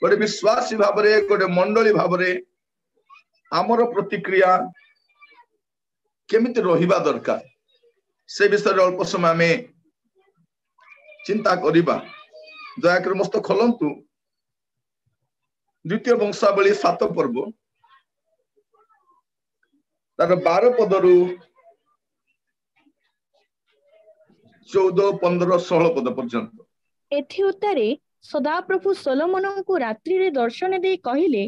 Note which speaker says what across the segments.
Speaker 1: गोटे विश्वासी भाव में गोटे मंडली भाव में आमर प्रतिक्रिया केमिति रहिबा दरकार से विषय अल्प समय आम चिंता करिबा। दयाकर मस्त खोलंतु द्वितीय वंशावली 7 पर्व तार 12 पदरु 14, 15, 16 पद पर्यंत।
Speaker 2: एथि उत्तरे सदाप्रभु सोलोमन को रात्रि रे दर्शन दे कहिले,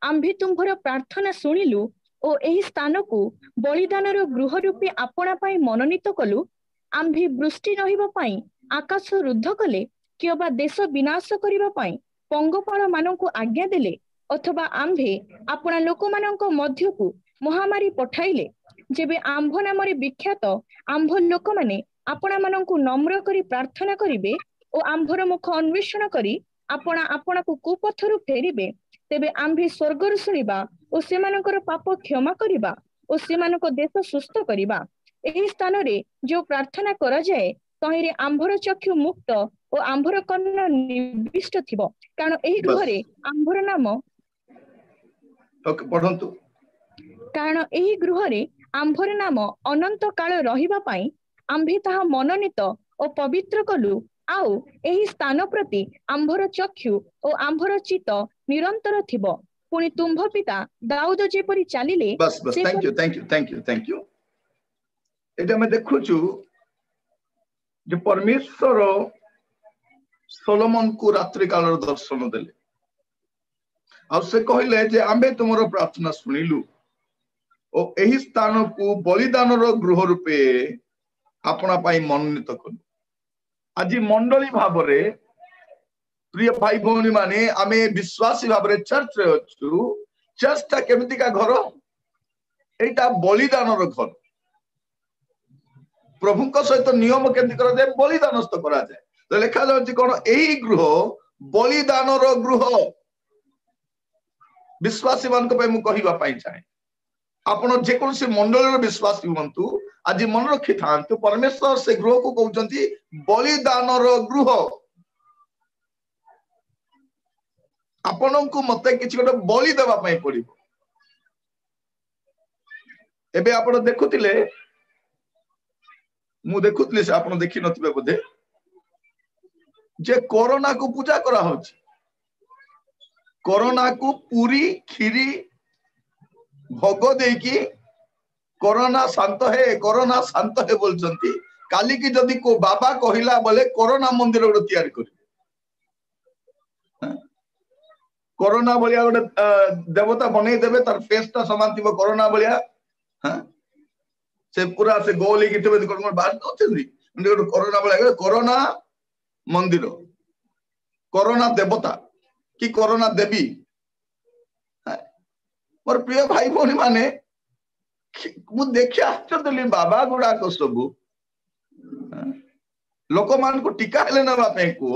Speaker 2: आम्भे तुम्भर प्रार्थना सुनिलु ओ एही स्थान को बलिदान रो गृह रूपे आपणा पाई मनोनीत कलु। आम्भे वृष्टि रहिबा पाई आकाश रुद्ध कले कि अबा देश विनाश करिबा पाई पंगपाल माननकु आज्ञा देले, अथवा आम्भे आपणा लोक माननक मध्य को महामारी पठाइले। जेबे आम्भ नामरे विख्यात आम्भ लोक माने आपणा माननकु नम्र करी प्रार्थना करिबे ओ आम्भर मुख अन्वेषण करी आपणा आपणा को कुपथरु फेरिबे, तेबे आम्भे स्वर्गरु सुनिबा ओ सेमानकर पाप क्षमा करिबा ओ सेमानक देश सुस्थ करिबा। एही स्थान रे जो प्रार्थना करा जाए तहिरे आम्भर चक्षु मुक्त ओ आम्भर कर्ण निविष्ट थिबो, कारण एही गृहरे आम्भर नाम
Speaker 1: पढंतु,
Speaker 2: कारण एही गृहरे आम्भर नाम अनंत काल रहिबा पाई आम्भे ताहा मनोनीत ओ पवित्र कलु। आउ एही स्थान प्रति आम्भर चक्षु ओ आम्भर चित्त निरंतर थिबो। पुणी तुम्भ पिता दाऊद जेपरि चालिले।
Speaker 1: बस बस, thank you thank you thank you thank you. एटा मैं देखुछु जे परमेश्वर सोलोमन को रात्रि काल दर्शन देले आ से कहले जे आम्बे तुमरो प्रार्थना सुनिलु ओ एही स्थान को बलिदान रो गृह रूपे आपना पाई मनोनीत कलु। आज मंडली भाव रे प्रिय भाई भौणी माने आमे विश्वासी भाव रे चर्च रे अछु। चर्च ता केमिति का घर? एटा बलिदान रो घर। प्रभु को सहित नियम केमिति करा जाय? बलिदान स्त करा जाय। तो लिखा जाय कोन एही गृह बलिदान रो गृह। विश्वासी मान को पे मु कहिबा पाई चाहे आपण जे कोन से मंडल रो विश्वासी हुंतु आज मन रखि थांतु परमेश्वर से गृह को कहउचंती बलिदान रो गृह। आपण को मते किछि गोटे बलि देबा पई पड़िबो। एबे आपण देखुतिले मु देखुतिले से आपण देखि नथिबे बोधे जे कोरोना को पूजा करा होछि। कोरोना को पूरी खीरी भोग देकी कोरोना शांत है बोलचंती। काली की जदि को बाबा कहिला बोले कोरोना मंदिर गोटे तैयारी कर कोरोना भलिया गोटे देवता बनै देबे तार फेस ता समान थिबो कोरोना भलिया। से पूरा से गोली की थिबे कोन बात होछंदी गोटे कोरोना भलिया कोरोना मंदिर कोरोना देवता कि कोरोना देवी। मोर प्रिय भाई भौणी माने मु देखि आश्चर्य बाबा गुड़ाक सबू लोक मान को टीका हेले नबा पे को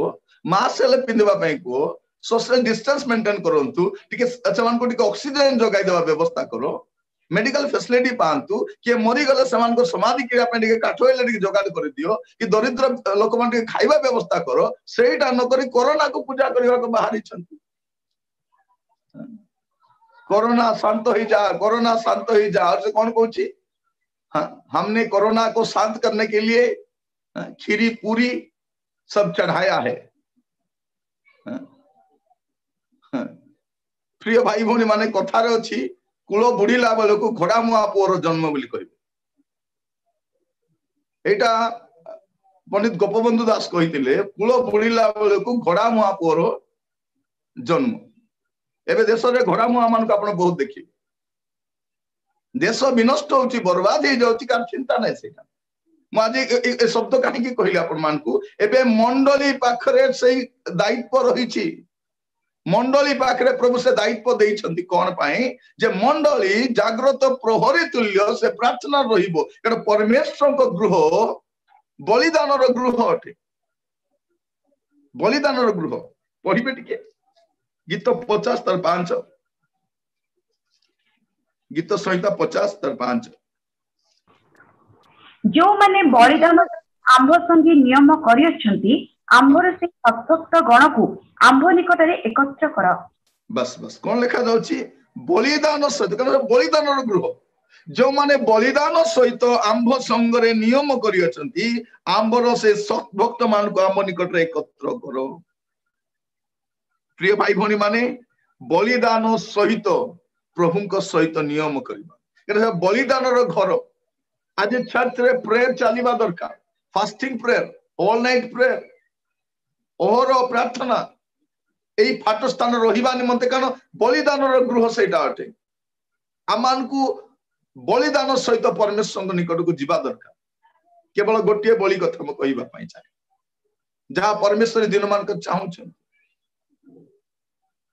Speaker 1: मास्क हेले पिंदबा पे को सोशल डिस्टेंस मेंटेन करंतु टिके समान को टिके ऑक्सीजन जोगाई देबा व्यवस्था करो। मेडिकल फैसिलिटी पांतु कि मरी गले समान को समाधि क्रिया पे टिके काठो हेले टिके जोगाड़ कर दियो कि दरिद्र लोक मान टिके खाइबा व्यवस्था करो। सेटा न करी कोरोना को पूजा करबा को बाहरी छंतु। कोरोना शांत हो जा, कोरोना शांत हो जा। और से कौन कहूची? हमने कोरोना को शांत करने के लिए खीरी पूरी सब चढ़ाया है। प्रिय भाई भौणी माने कथार अच्छी कूल बुड़ीला बेल को घोड़ा मुआ पुअर जन्म बोली कहबे। एटा पंडित गोपबंधु दास कहिथिले कूल बुड़ीला बेल को घोड़ा मुआ पुअर जन्म। एबे देश रे घोड़ा मुआ मान को आपण बहुत देखि देश विनष्ट होची बर्बाद हो जाउची कार चिंता नै सेटा। म आज ए शब्द काहे की कहिला आपण मान को एबे मंडली पाखरे सेही दायित्व रहिची। मंडली पाखरे प्रभु से दायित्व देइछंती कोन पाई जे मंडली जागृत प्रहरी तुल्य से प्रार्थना रहिबो। कारण परमेश्वर को गृह बलिदान रो गृह अटे। बलिदान रो गृह पढिबे टिके गीत 50 तर 5 गीत संहिता 50 तर 5
Speaker 3: जो माने बलिदान आंभ संगे नियम करियछंती आंभर से सद्भक्त गण को आंभ निकट एकत्र कर।
Speaker 1: बस बस कौन लिखा जाउची बलिदान सहित बलिदान गृह जो माने बलिदान सहित आंभ संगरे नियम करी अछंती आंबर से सद्भक्त मान को आंभ निकट एकत्र करो। प्रिय भाई भौणी माने बलिदान सहित प्रभु सहित नियम करबा बलिदान घर आज चर्च रे प्रेयर चलीबा दरकार fasting prayer all night prayer ओहर प्रार्थना यही फाट स्थान रहिबा निमंते कारण बलिदान गृह सेटा अटे आमान को बलिदान सहित परमेश्वर निकट को जीवा दरकार केवल गोटे बलि कथा मु कहिबा पई चाहे जहाँ परमेश्वर दिन मान को चाहू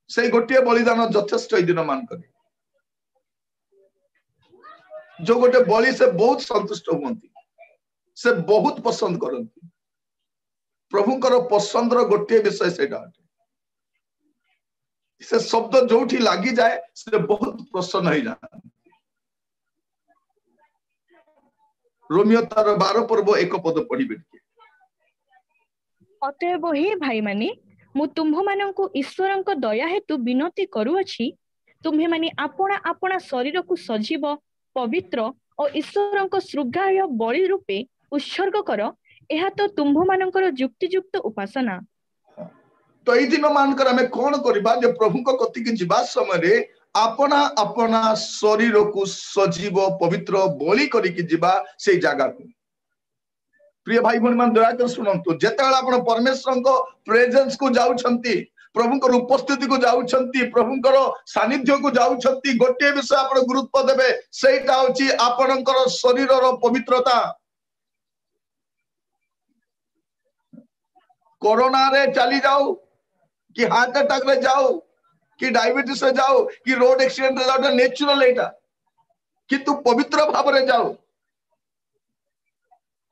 Speaker 1: से गोटे बलिदान यथेष्ट दिन मान करे जो गोटे बलि से बहुत संतुष्ट हुंती से बहुत पसंद करती प्रभुंकर पसंद गोटे विषय से से शब्द जो लगी जाए से बहुत प्रसन्न हो जाए। रोमियो तार 12 पर्व एक पद पढ़िबे
Speaker 2: अतएव हे भाई माने मु तुम्भ मानंकु ईश्वरंक दया हेतु विनती करूअछि तुम्हे माने आपणा आपणा शरीर को सजीव पवित्र और ईश्वरंक श्रृगाय बलि रूपे उत्सर्ग कर एहा तो तुम्भ मानंकर युक्तियुक्त उपासना।
Speaker 1: तो एई दिन मानकर हमें कौन करबा जे प्रभु को कति के जीवा समय रे आपना आपना शरीर को सजीव पवित्र बलि करी के जीवा से जगह को। प्रिय भाई भौणी मान दया कर सुनंतु जेतेबेला आपण परमेश्वर को प्रेजेंस को जाउछंती प्रभुंकर उपस्थिति को जाउछंती प्रभुंकर सानिध्य को जाउछंती गोटे विषय आपण गुरुत्व देबे सेटा होची आपणकर शरीर रो पवित्रता। कोरोना रे चली जाओ कि हार्ट अटैक रे जाओ कि डायबिटीज रे जाओ कि रोड एक्सीडेंट रे जाओ नेचुरल एटा कि तू पवित्र भाव रे जाओ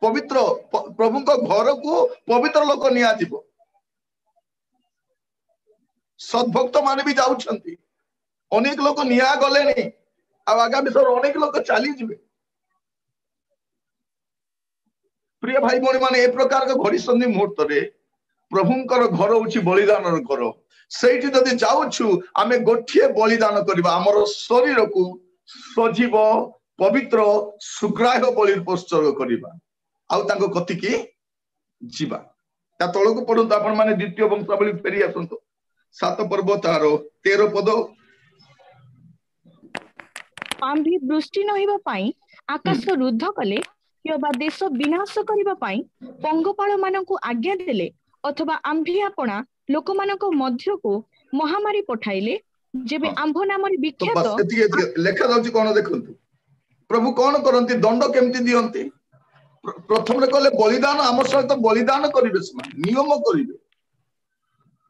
Speaker 1: पवित्र प्रभु को घर को पवित्र लोक निया जीवो सद्भक्त माने भी जाउछंती अनेक लोक निया गले नहीं आगामी सर अनेक लोक चली जीवे। प्रिय भाई भौणी माने ए प्रकार के घड़ी संधि मुहूर्त रे प्रभुंकर घर होची बलिदान घर सेठी जदि जाउछु आमे गोठिए बलिदान करबा हमर शरीर को सजीव पवित्र सुग्राह्य बलि उत्सर्ग करबा आउ तांको कथि की जीवा ता तळको पढंतु आपण माने द्वितीय वंशावली फेरी आसंतु 7 पर्व तार 13 पद
Speaker 2: आंभी वृष्टि नहिबा पई आकाश रुद्ध कले किबा देश विनाश करबा पई पंगपाल मानकु आज्ञा देले अथवा आंभी आपना लोक मानक मध्य को महामारी पठाइले जेबे आंभ नाम विख्यात
Speaker 1: लेखा जाउची कोन देखंतु प्रभु कोन करंती दंड केमती दियंती प्रथम रे कहले बलिदान आम सहित बलिदान करिवे नियम करिवे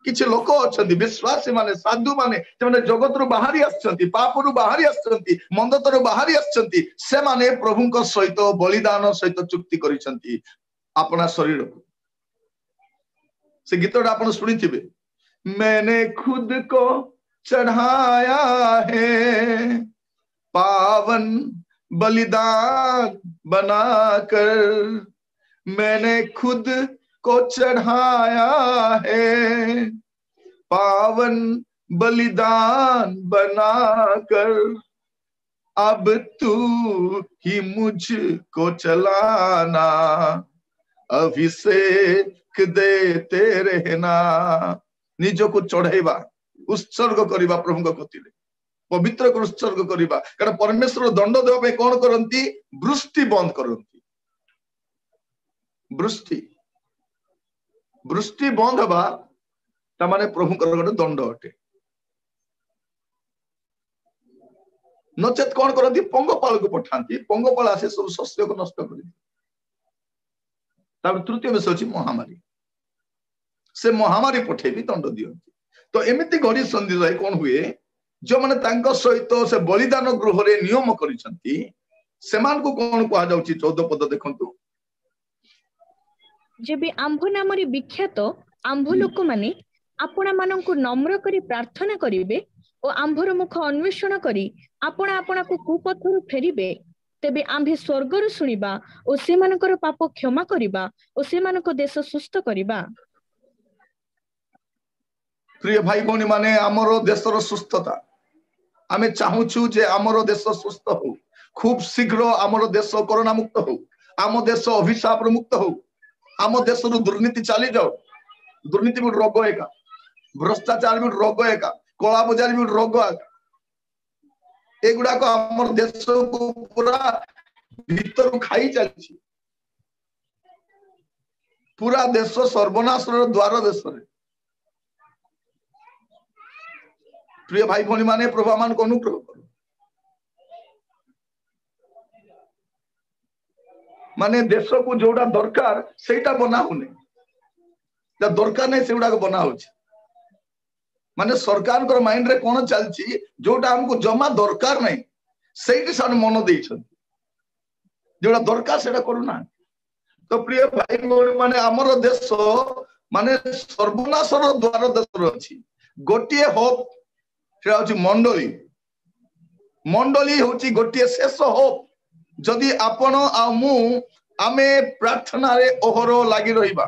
Speaker 1: किछ लोक अछंती विश्वासी माने साधु माने जे जगत रु बाहरी आछंती पाप रु बाहरी आछंती मंदत रु बाहरी आछंती से माने प्रभु को सहित बलिदान सहित चुक्ति करिसंती अपना शरीर को से गीतटा आपण सुनिथिबे मैंने खुद को चढ़ाया है पावन बलिदान बनाकर मैंने खुद को चढ़ाया है पावन बलिदान बनाकर अब तू ही मुझको चलाना अभिषेक देते रहना निज को चढ़ेबा उत्सर्ग करिबा प्रभु को कतिले पवित्र को उत्सर्ग करिबा कारण परमेश्वर दंड देबा पे कोन करंती वृष्टि बंद करंती वृष्टि बंद हबा ता माने प्रभु को दंड अटे नचेत कोन करंती पंगपाल को पठांती पंगपाल आसे सब शस्य को नष्ट करि तार तृतीय विषय अछि महामारी से महामारी पठे भी दंड दियंती तो एमिति घड़ी संधि जाय कोन हुए जो माने तांको सहित से बलिदान गृह रे नियम करिसंती सेमान को कोन कहा जाउची 14 पद देखंतु
Speaker 2: जेबे आंभ नाम विख्यात आंभ लोक माने आपना मानंकु नम्र करी प्रार्थना करिवे और आंभर मुख अन्वेषण करी आपना आपना को कुपथरु फेरिबे तेबे आंभे स्वर्गरु सुनिबा और सेमानकर पाप क्षमा करिबा और सेमानक देश सुस्त करिबा।
Speaker 1: प्रिय भाई भौणी माने आमर देशर सुस्थता आमे चाहूछु जे आमर देश सुस्थ हो खूब शीघ्र आमर देश कोरोना मुक्त हो आम देश अभिशाप मुक्त हो आम देश दुर्नीति चली जाओ दुर्नीति भी रोग एका भ्रष्टाचार भी रोग एका कला बजार भी रोग एका एगुड़ाक आम देश को पूरा भीतर खाई चली पूरा देश सर्वनाश द्वार देश प्रिय भाई भौणी माने प्रभु मान को अनुग्रह करो माने देश को जोड़ा दरकार सेटा बना होने जा दरकार नहीं सेगुड़ा बना हो माने सरकार को माइंड रे कोन चलची जोटा हमको जमा दरकार नहीं सेठी सान मन देई छन जोड़ा दरकार सेटा करूना तो प्रिय भाई भौणी माने हमर देश माने सर्वनाशर द्वार देश अछि गोटिए होप मंडली मंडली होची गोटे शेष होप जदि आपण आ मु आमे प्रार्थना रे ओहरो लागि रहिबा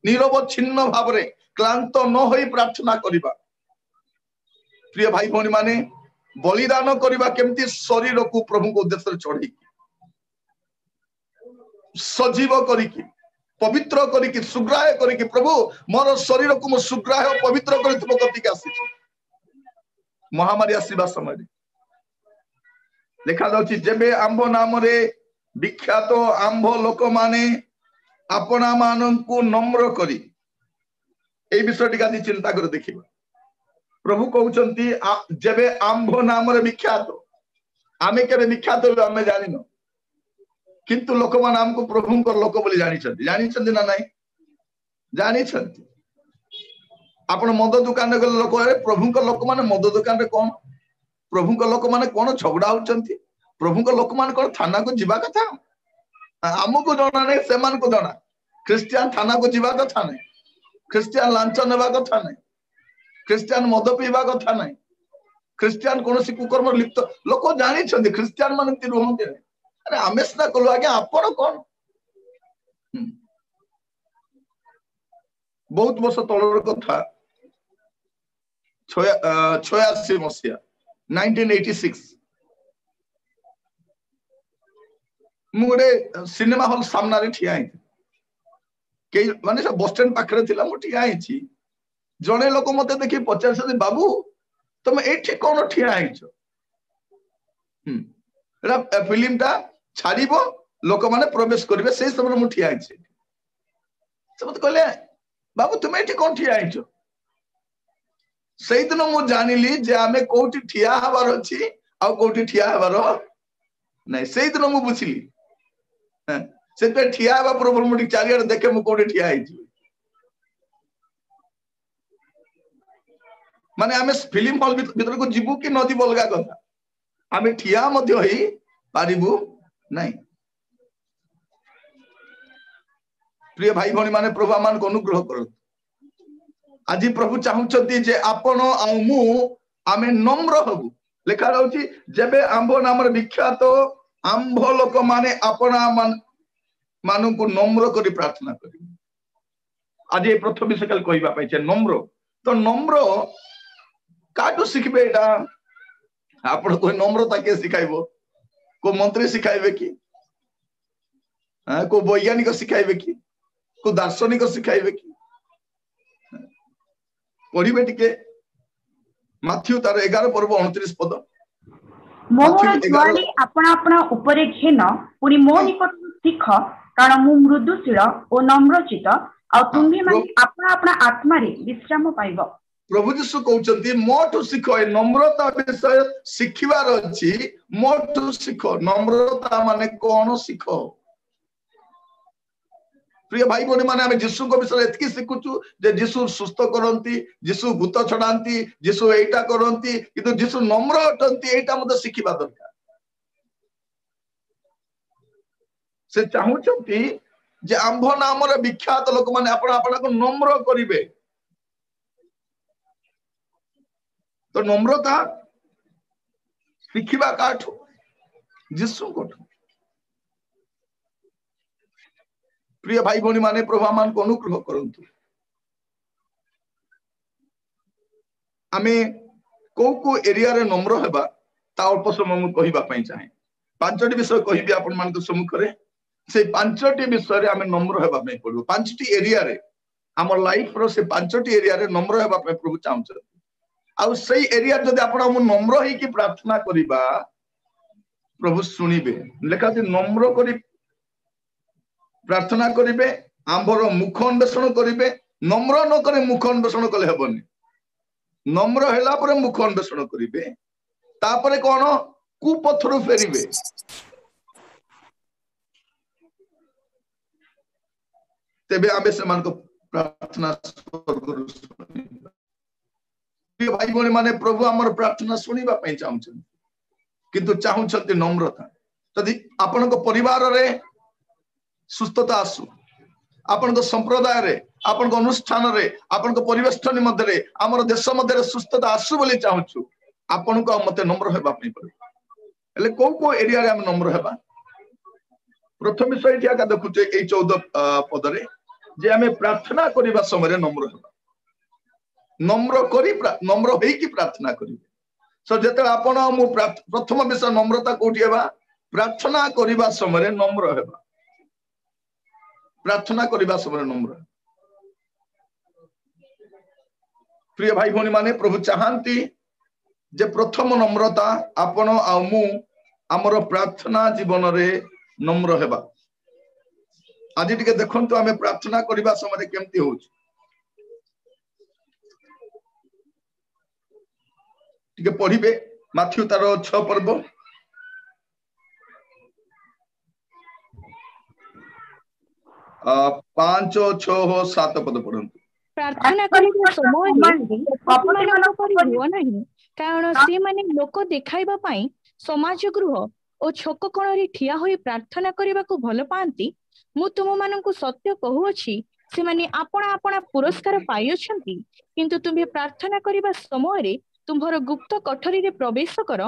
Speaker 1: निरवच्छिन्न भाव रे क्लांत न होई प्रार्थना करिबा प्रिय भाई भौणी माने बलिदान करिबा केमती शरीर को प्रभु को उद्देश्य रे चढ़ी सजीव करिकी पवित्र करिकी सुग्राह करिकी प्रभु मोर शरीर को मो सुग्राह पवित्र करितबो कति के आसी महामारी आसीबा समय देखा जाउची जेबे आंभ नाम रे विख्यात आंभ लोक माने आपना मानन को नम्र करी ए विषय टिका दी चिंता कर देखिबा प्रभु कहउचंती जेबे आंभ नाम रे विख्यात आमे केबे विख्यात हो आमे जानिनो किंतु लोक मान हमको प्रभु को लोक बोली जानी ना नहीं जानी आपण मद दुकान रे गले लोक प्रभु को लोक माने मद दुकान रे कोन प्रभु को लोक माने कोन झगड़ा होचंती प्रभु को लोक मान कोन थाना को जीवा कथा हमको जणा नहीं से मान को जणा क्रिश्चियन थाना को जीवा कथा नहीं क्रिश्चियन लांच नेबा कथा नहीं क्रिश्चियन मद पीवा कथा नहीं क्रिश्चियन कोनोसी कुकर्म लिप्त लोक जानी छंती क्रिश्चियन माने ती रहंते अरे आमे सना कलो आगे आपण कोन बहुत वर्ष तलर कथा 86 मसिया 1986 मुरे सिनेमा हॉल सामना रे ठिया के माने से बस स्टैंड पाखरे थिला मु ठिया आइछि जणे लोक मते देखि पचार बाबू तुम एठी कोन ठिया आइछो एरा फिल्म ता छाड़िबो लोक माने प्रवेश करिवे से समय मु ठिया आइछि से मते कहले बाबू तुम एठी कोन ठिया आइछो सेदिन मु जानिली जे आमे कोठी ठिया हबार अछि आ कोठी ठिया हबार नै सेदिन मु बुझिली से पे ठिया हबा प्रॉब्लम मुडी चारियार देखे मु कोठी ठिया आइछि माने आमे फिल्म हॉल भीतर को जिबु कि नदी बलगा कथा आमे ठिया मध्ये होई पारिबु नै प्रिय भाई भौणी माने प्रभु मान को अनुग्रह करो आज प्रभु चाहूचंती जे आपण आ मु आमे नम्र हबु लेखा रहउची जेबे आंभ नाम रे विख्यात आंभ लोक माने आपना मानु को नम्र करी प्रार्थना करी आज ए प्रथम विषय कल कहबा पाइ छै नम्र तो नम्र काटो सिखबे एटा आपण कोई नम्रता के सिखाइबो को मंत्री सिखाइबे की को वैज्ञानिक सिखाइबे की को दार्शनिक सिखाइबे की पढ़िबे टिके माथ्यू तार 11 पर्व 29 पद
Speaker 3: मोहर जुआली अपना अपना ऊपर घेन पुनी मो निकट सिख कारण मु मृदुशील और नम्रचित आ तुम्ही माने अपना अपना आत्मा रे विश्राम पाइबो
Speaker 1: प्रभु यीशु कहउचंती मोठु सिख ए नम्रता विषय सिखिबार अछि मोठु सिख नम्रता माने कोन सिख प्रिय भाई भौणी माने आमे यीशु को विषय एतकी सिखुचु जे यीशु सुस्थ करंती यीशु भूत छडांती यीशु एटा करंती किंतु यीशु नम्र अटंती एटा मते सिखिबा दरकार से चाहूचंती जे आंभ नाम रे विख्यात लोक माने आपण आपण को नम्र करिवे तो नम्रता सिखिबा काठो यीशु कोठो प्रिय भाई भौणी माने प्रभु मान को अनुग्रह करंतु आमे को एरिया रे नम्र हेबा ता अल्प समय मु कहिबा पई चाहे 5टी विषय कहिबी आपण मानक सम्मुख रे से 5टी विषय रे आमे नम्र हेबा पई पड़ो 5टी एरिया रे हमर लाइफ रो से 5टी एरिया रे नम्र हेबा पई प्रभु चाहन्छ आ सही एरिया जदि आपण हम नम्र हे की प्रार्थना करिबा प्रभु सुनिबे लेखा जे नम्र करी प्रार्थना करिबे आंबर मुख अन्वेषण करिबे नम्र न करे मुख अन्वेषण कले हेबनी नम्र हैला परे मुख अन्वेषण करिबे तापरे कोन कुपथरु फेरिबे तेबे आबे समान को प्रार्थना स्वर्गरु सुनिबा भाई भणी माने प्रभु हमर प्रार्थना सुनिबा पई चाहउछन किंतु चाहउछन नम्रता जदि आपन को परिवार रे सुस्थता आसु आपन को संप्रदाय रे आपन को अनुष्ठान रे आपन को परिवेष्टन मध्य रे हमर देश मध्य रे सुस्थता आसु बोली चाहउछु आपन को मते नम्र हेबा पई पड़े एले को एरिया रे हम नम्र हेबा प्रथम विषय क्या देखुचे ए 14 पद रे जे हमें प्रार्थना करिबा समय रे नम्र हेबा नम्र होई की प्रार्थना करिबे सो जेते आपन मु प्रथम विषय नम्रता कोठी हेबा प्रार्थना करिबा समय रे नम्र हेबा प्रार्थना करिबा समय नम्र प्रिय भाई भणी माने प्रभु चाहंती जे प्रथम नम्रता आपण आ मु हमर प्रार्थना जीवन रे नम्र हेबा आज टिके देखंतु हमें प्रार्थना करिबा समय केमती होउछ टिके पढिबे माथ्यू तार 6 पर्व 5 6 7 पद पढंतु
Speaker 2: प्रार्थना करिबा समय कपटମାନଙ୍କ परि हुआ नहीं कारण से माने लोक देखाइबा पई समाज गृह ओ छोक कोण रे ठिया होई प्रार्थना करिबा को भल पांती मु तुम माननकु सत्य कहूछि से माने आपणा आपणा पुरस्कार पाई अछंती किंतु तुम्हे प्रार्थना करिबा समय रे तुम्हर गुप्त कठरी रे प्रवेश कर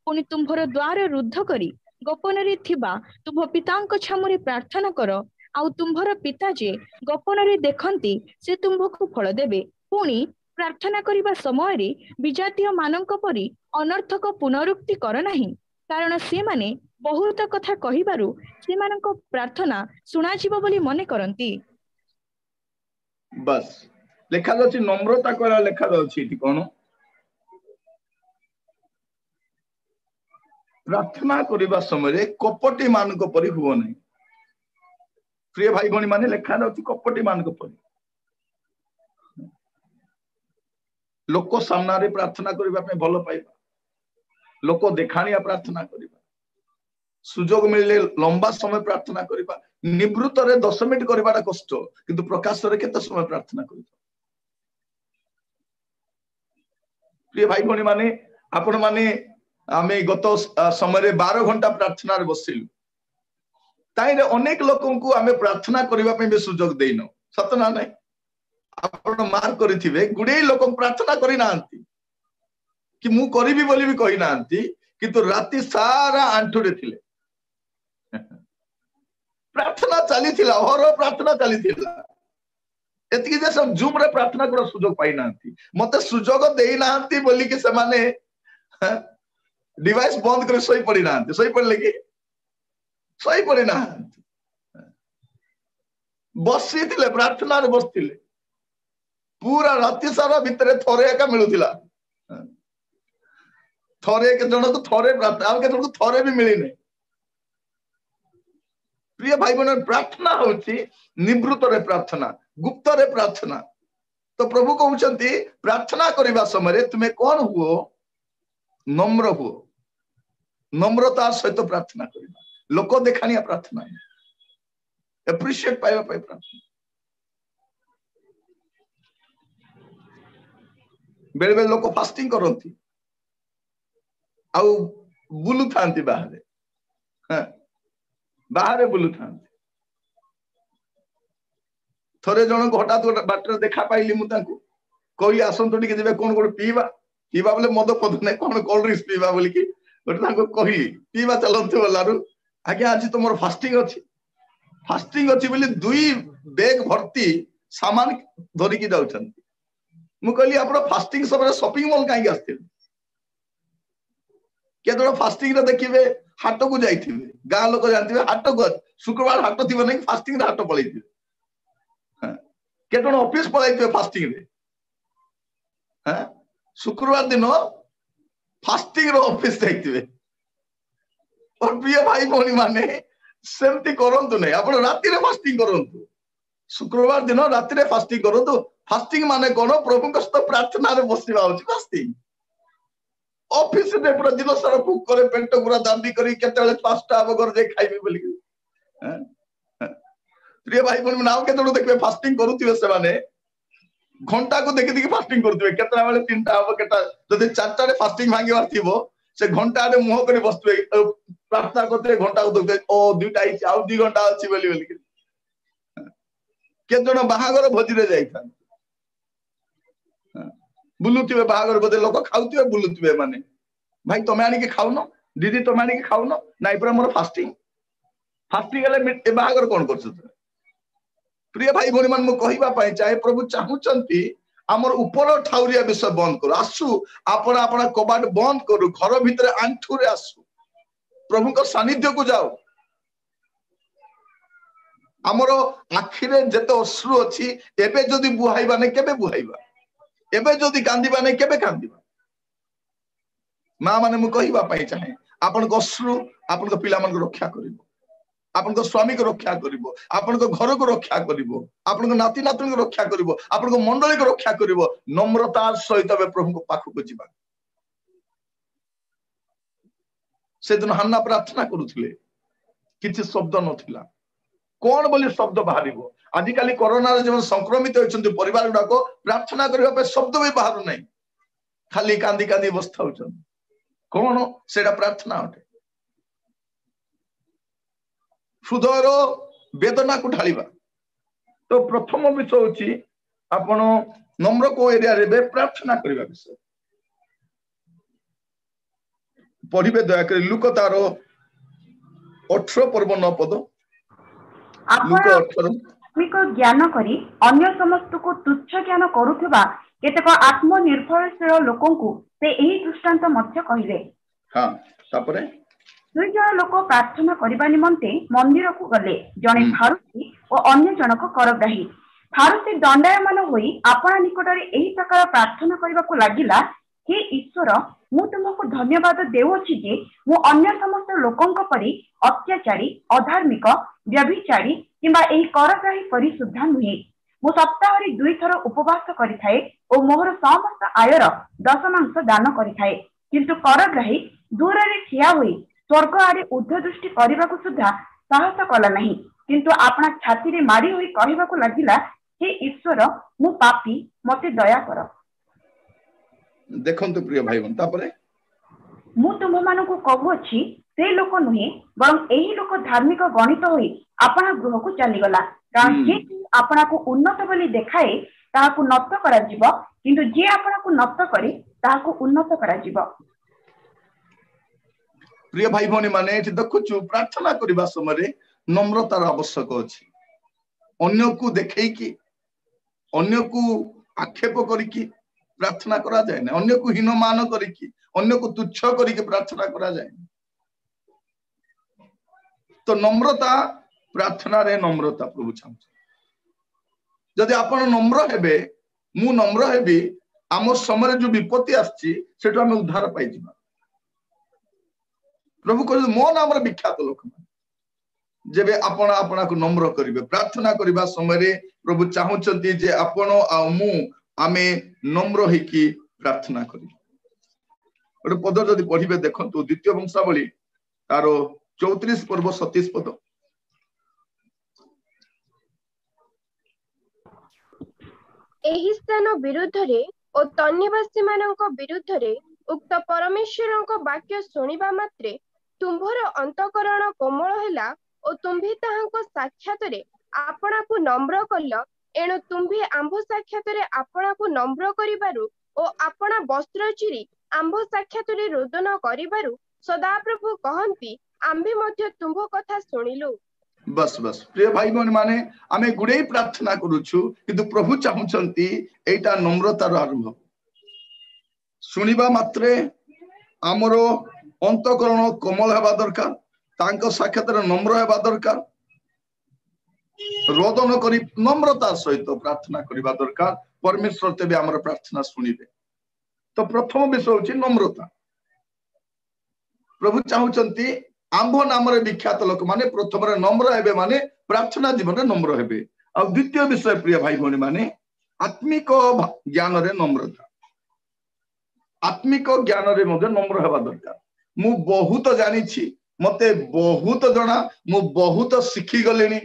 Speaker 2: पुनि तुम्हर द्वार रुद्ध करी गोपन रे थिबा तुम पितांक छामुरे प्रार्थना कर आउ तुम्हर पिता जे गोपन रे देखंती से तुमको फल देबे पुनि प्रार्थना करिबा समय रे विजातीय मानक परि अनर्थक पुनरुक्ति कर नाही कारण से माने बहुत कथा कहिबारु से मानक प्रार्थना सुना जीव बोली मने करंती
Speaker 1: बस लेखा जाछि नम्रता करा लेखा जाछि इति कोन प्रार्थना करिबा समय रे कपटी मानक परि हुओ नै प्रिय भाई भणी माने लेखा जाछि कपटी मानक परि लोक सामना रे प्रार्थना करिबा पे भलो पाइबा लोक देखानिया प्रार्थना करिबा सुजोग मिलले लंबा समय प्रार्थना करिबा निवृत्त रे 10 मिनिट करिबाटा कष्ट किंतु प्रकाश रे केते समय प्रार्थना करिबा प्रिय भाई भणी माने आपण माने आमे गत समय रे 12 घंटा प्रार्थना रे बसिलु ताई रे अनेक लोकन को आमे प्रार्थना करिबा पे सुजोग देइनो सत ना नै आपण मार करिथिबे गुडे लोक प्रार्थना करि नांती कि मु करिबी बोली भी कहि नांती किंतु राति सारा आंठुरे थिले प्रार्थना चली थिला हर प्रार्थना चली थिला एतकी जे सब जूम रे प्रार्थना कर सुजोग पाई नांती मते सुजोग देई नांती बोली कि से माने डिवाइस बंद कर सोई पड़ी नांती सोई पड़ले कि सोई पड़ी नांती बसी थिले प्रार्थना रे बसथिले पूरा राति सारा भितरे थरे एका मिलुथिला थरे के जन को थरे प्रार्थना आ के जन को थरे भी मिली नहीं प्रिय भाई बहन प्रार्थना होची निवृत्त रे प्रार्थना गुप्त रे प्रार्थना तो प्रभु कहउचंती प्रार्थना करिबा समय रे तुमे कोन हुओ नम्र हुओ नम्रता सहित प्रार्थना करिबा लोक देखानिया प्रार्थना एप्रिशिएट पाइबा पाइ प्रार्थना बेले बेले लोक फास्टिंग करंती आउ बुलु थांती बाहरे बुलु थांती थरे जन हठात बाटर देखा पाइली मु तांको कहि आसंतो टिके जेबे कोन कोन पीबा पीबा बोले मद पद नै कोन कोल्ड ड्रिंक्स पीबा बोली कि गोटे तांको कहि पीबा चलंते बोलारु आगे आज तुमर फास्टिंग अछि बोली 2 बैग भर्ती सामान धरि कि जाउछन मु कहली आप फास्टिंग समय शॉपिंग मॉल कहीं आसते केत फास्टिंग रे देखिए हाट को जाइए गाँ लोक जानते हाट को शुक्रवार हाट थी नहीं फास्टिंग हाट पलि केत ऑफिस पलि फास्टिंग रे शुक्रवार दिन फास्टिंग रो ऑफिस जाइए और प्रिय भाई भौणी माने सेमती करंतु नहीं आप राति फास्टिंग करंतु शुक्रवार दिन राति फास्टिंग करंतु फास्टिंग माने कौन प्रभु सहित प्रार्थना रे बसिबा होची फास्टिंग ऑफिस रे पूरा दिन सारा भूख करे पेट पूरा दाबी करी केतेले 5टा बगर जे खाइबे बोली प्रिय भाई भौणी नाउ केतेलो देखबे फास्टिंग करूथिबे से माने घंटा को देखि देखि फास्टिंग करथिबे केतरा बेले 3टा हो केता जदि 4टा रे फास्टिंग भांगीबार थिबो से घंटा रे मुह करी बसबे प्रार्थना करते घंटा को देखबे ओ 2टा आइछि आ 2 घंटा अछि बोली बोली के जण बाहागर भोजी रे जाइथान बुलुथिबे बाहागर बोदे लोक खाउथिबे बुलुथिबे माने भाई तमे आनी के खाउनो दीदी तमे आनी के खाउनो नाइ पुरा मोर फास्टिंग फास्टिंग गले ए बाहागर कोन करछ प्रिय भाई भौणी मान मु कहिबा पई चाहे प्रभु चाहुचंती हमर ऊपर ठाउरिया विषय बंद करू आसु आपण आपण कबाट बंद करू घर भीतर आंठू रे आसु प्रभु को सानिध्य को जाओ हमर आखिरे जते अश्रु अछि एबे जदी बुहाइबा ने केबे बुहाइबा एबे जदी कांदीबा ने केबे कांदीबा मां माने मु कहिबा पई चाहे आपण को अश्रु आपण को पिला मन को रक्षा करिवो आपण को स्वामी को रक्षा करिवो आपण को घर को रक्षा करिवो आपण को नाती नातुन को रक्षा करिवो आपण को मंडली को रक्षा करिवो नम्रतार सहित बे प्रभु को पाखु को जिबा से दिन हन्ना प्रार्थना करूथिले किछि शब्द नथिला कोन बोली शब्द बाहरिबो आजि काली कोरोना रे जब संक्रमित होइछन्ति परिवार गुडा को प्रार्थना करिबा पे शब्द भी बाहर नहीं खाली कांदी कांदी बस्ता होछन कोन सेडा प्रार्थना होते हृदयर वेदना को ढालिबा तो प्रथम विषय होची आपण नम्र को एरिया रे प्रार्थना करिबा विषय पढ़िबे दया कर लुक तार 18 पर्व 9 पद लुक 18
Speaker 3: आत्मिक ज्ञान करी अन्य समस्त को तुच्छ ज्ञान करूथबा केतेक आत्मनिर्भरशील लोकंकु से एही दृष्टांत मध्य कहिले
Speaker 1: हां तापरे
Speaker 3: 2 जण लोक प्रार्थना करिबा निमंते मंदिर को गले जणे फारुसी और अन्य जनक करग्राही फारुसी दंडायमान होई आपा निकटरे एही प्रकार प्रार्थना करिबा को लागिला हे ईश्वर मु तुमको धन्यवाद देउछि जे मु अन्य समस्त लोकंक परि अत्याचारी अधार्मिक व्यभिचारी किंबा एही करग्राही परि सुद्धा नुहे मु सप्ताहरे 2 थर उपवास करिथाए और मोहर समस्त आयर दशमांश दान करिथाए किंतु करग्राही दूर रे ठिया होई स्वर्ग आड़े ऊर्ध्व दृष्टि करने को सुधा साहस कला नहीं किंतु आपना छाती रे मारी होई कहबा को लागिला हे ईश्वर मु पापी मते दया कर
Speaker 1: देखंतु प्रिय भाई बन तापरे
Speaker 3: मु तुम मान को कहूछि से लोक नुहे बरं एही लोक धार्मिक गणित होई आपना गृह को चली गला कारण जे आपना को उन्नत बोली देखाए ताहा को नष्ट करा जिवो किंतु जे आपना को नष्ट करे ताहा को उन्नत करा जिवो
Speaker 1: प्रिय भाई भौणी माने एठी देखुछु प्रार्थना करबा समय नम्रतार आवश्यक अछि अन्य को देखै कि अन्य को आक्षेप करी कि प्रार्थना करा जाय ना अन्य को हीनमान करी कि अन्य को तुच्छ करी कि प्रार्थना करा जाय तो नम्रता प्रार्थना रे नम्रता प्रभु चाहू जदि आपण नम्र हेबे मु नम्र हेबी आम समय जो विपत्ति आछि सेटो हम उद्धार पाइ जिबा प्रभु कह मो नाम विख्यात लोक जेबे आपण आपना को नम्र करिवे प्रार्थना करबा समय प्रभु चाहूचंती जे आपण आ मु आमे नम्र होइकी प्रार्थना करी गोटे पद जदि पढ़िबे देखंतु द्वितीय वंशावली तार 34 पर्व 37 पद
Speaker 4: एही स्थान विरुद्ध रे ओ तन्यवासी मानक विरुद्ध रे उक्त परमेश्वरଙ୍କ वाक्य सुनिबा मात्रे तुम्भर अंतकरण कोमल हैला ओ तुम्भी ताहांको साक्षात रे आपना को नम्र कल एणु तुम्भी आंभ साक्षात रे आपना को नम्र करिबारु ओ आपना वस्त्र चिरी आंभ साक्षात रे रोदन करिबारु सदा प्रभु कहंती आंभे मध्य तुम्भ कथा सुनिलु
Speaker 1: बस बस प्रिय भाई बहन माने आमे गुडे प्रार्थना करूछु किंतु प्रभु चाहुचंती एटा नम्रतार आरंभ सुनिबा मात्रे आमरो अंतकरण कोमल हेबा दरकार तांको साक्षातर नम्र हेबा दरकार रोदन करी नम्रता सहित प्रार्थना करिबा दरकार परमेश्वर तेबे हमर प्रार्थना सुनिबे तो प्रथम विषय होची नम्रता प्रभु चाहुचंती आंभ नाम विख्यात लोक माने प्रथम नम्र हेबे माने प्रार्थना जीवन नम्र हेबे आ द्वितीय विषय प्रिय भाई भौणी माने आत्मिक ज्ञान रे नम्रता आत्मिक ज्ञान रे मध्य नम्र हेबा दरकार मु बहुत जानी छी मते बहुत जना मु बहुत शिखी गलेनी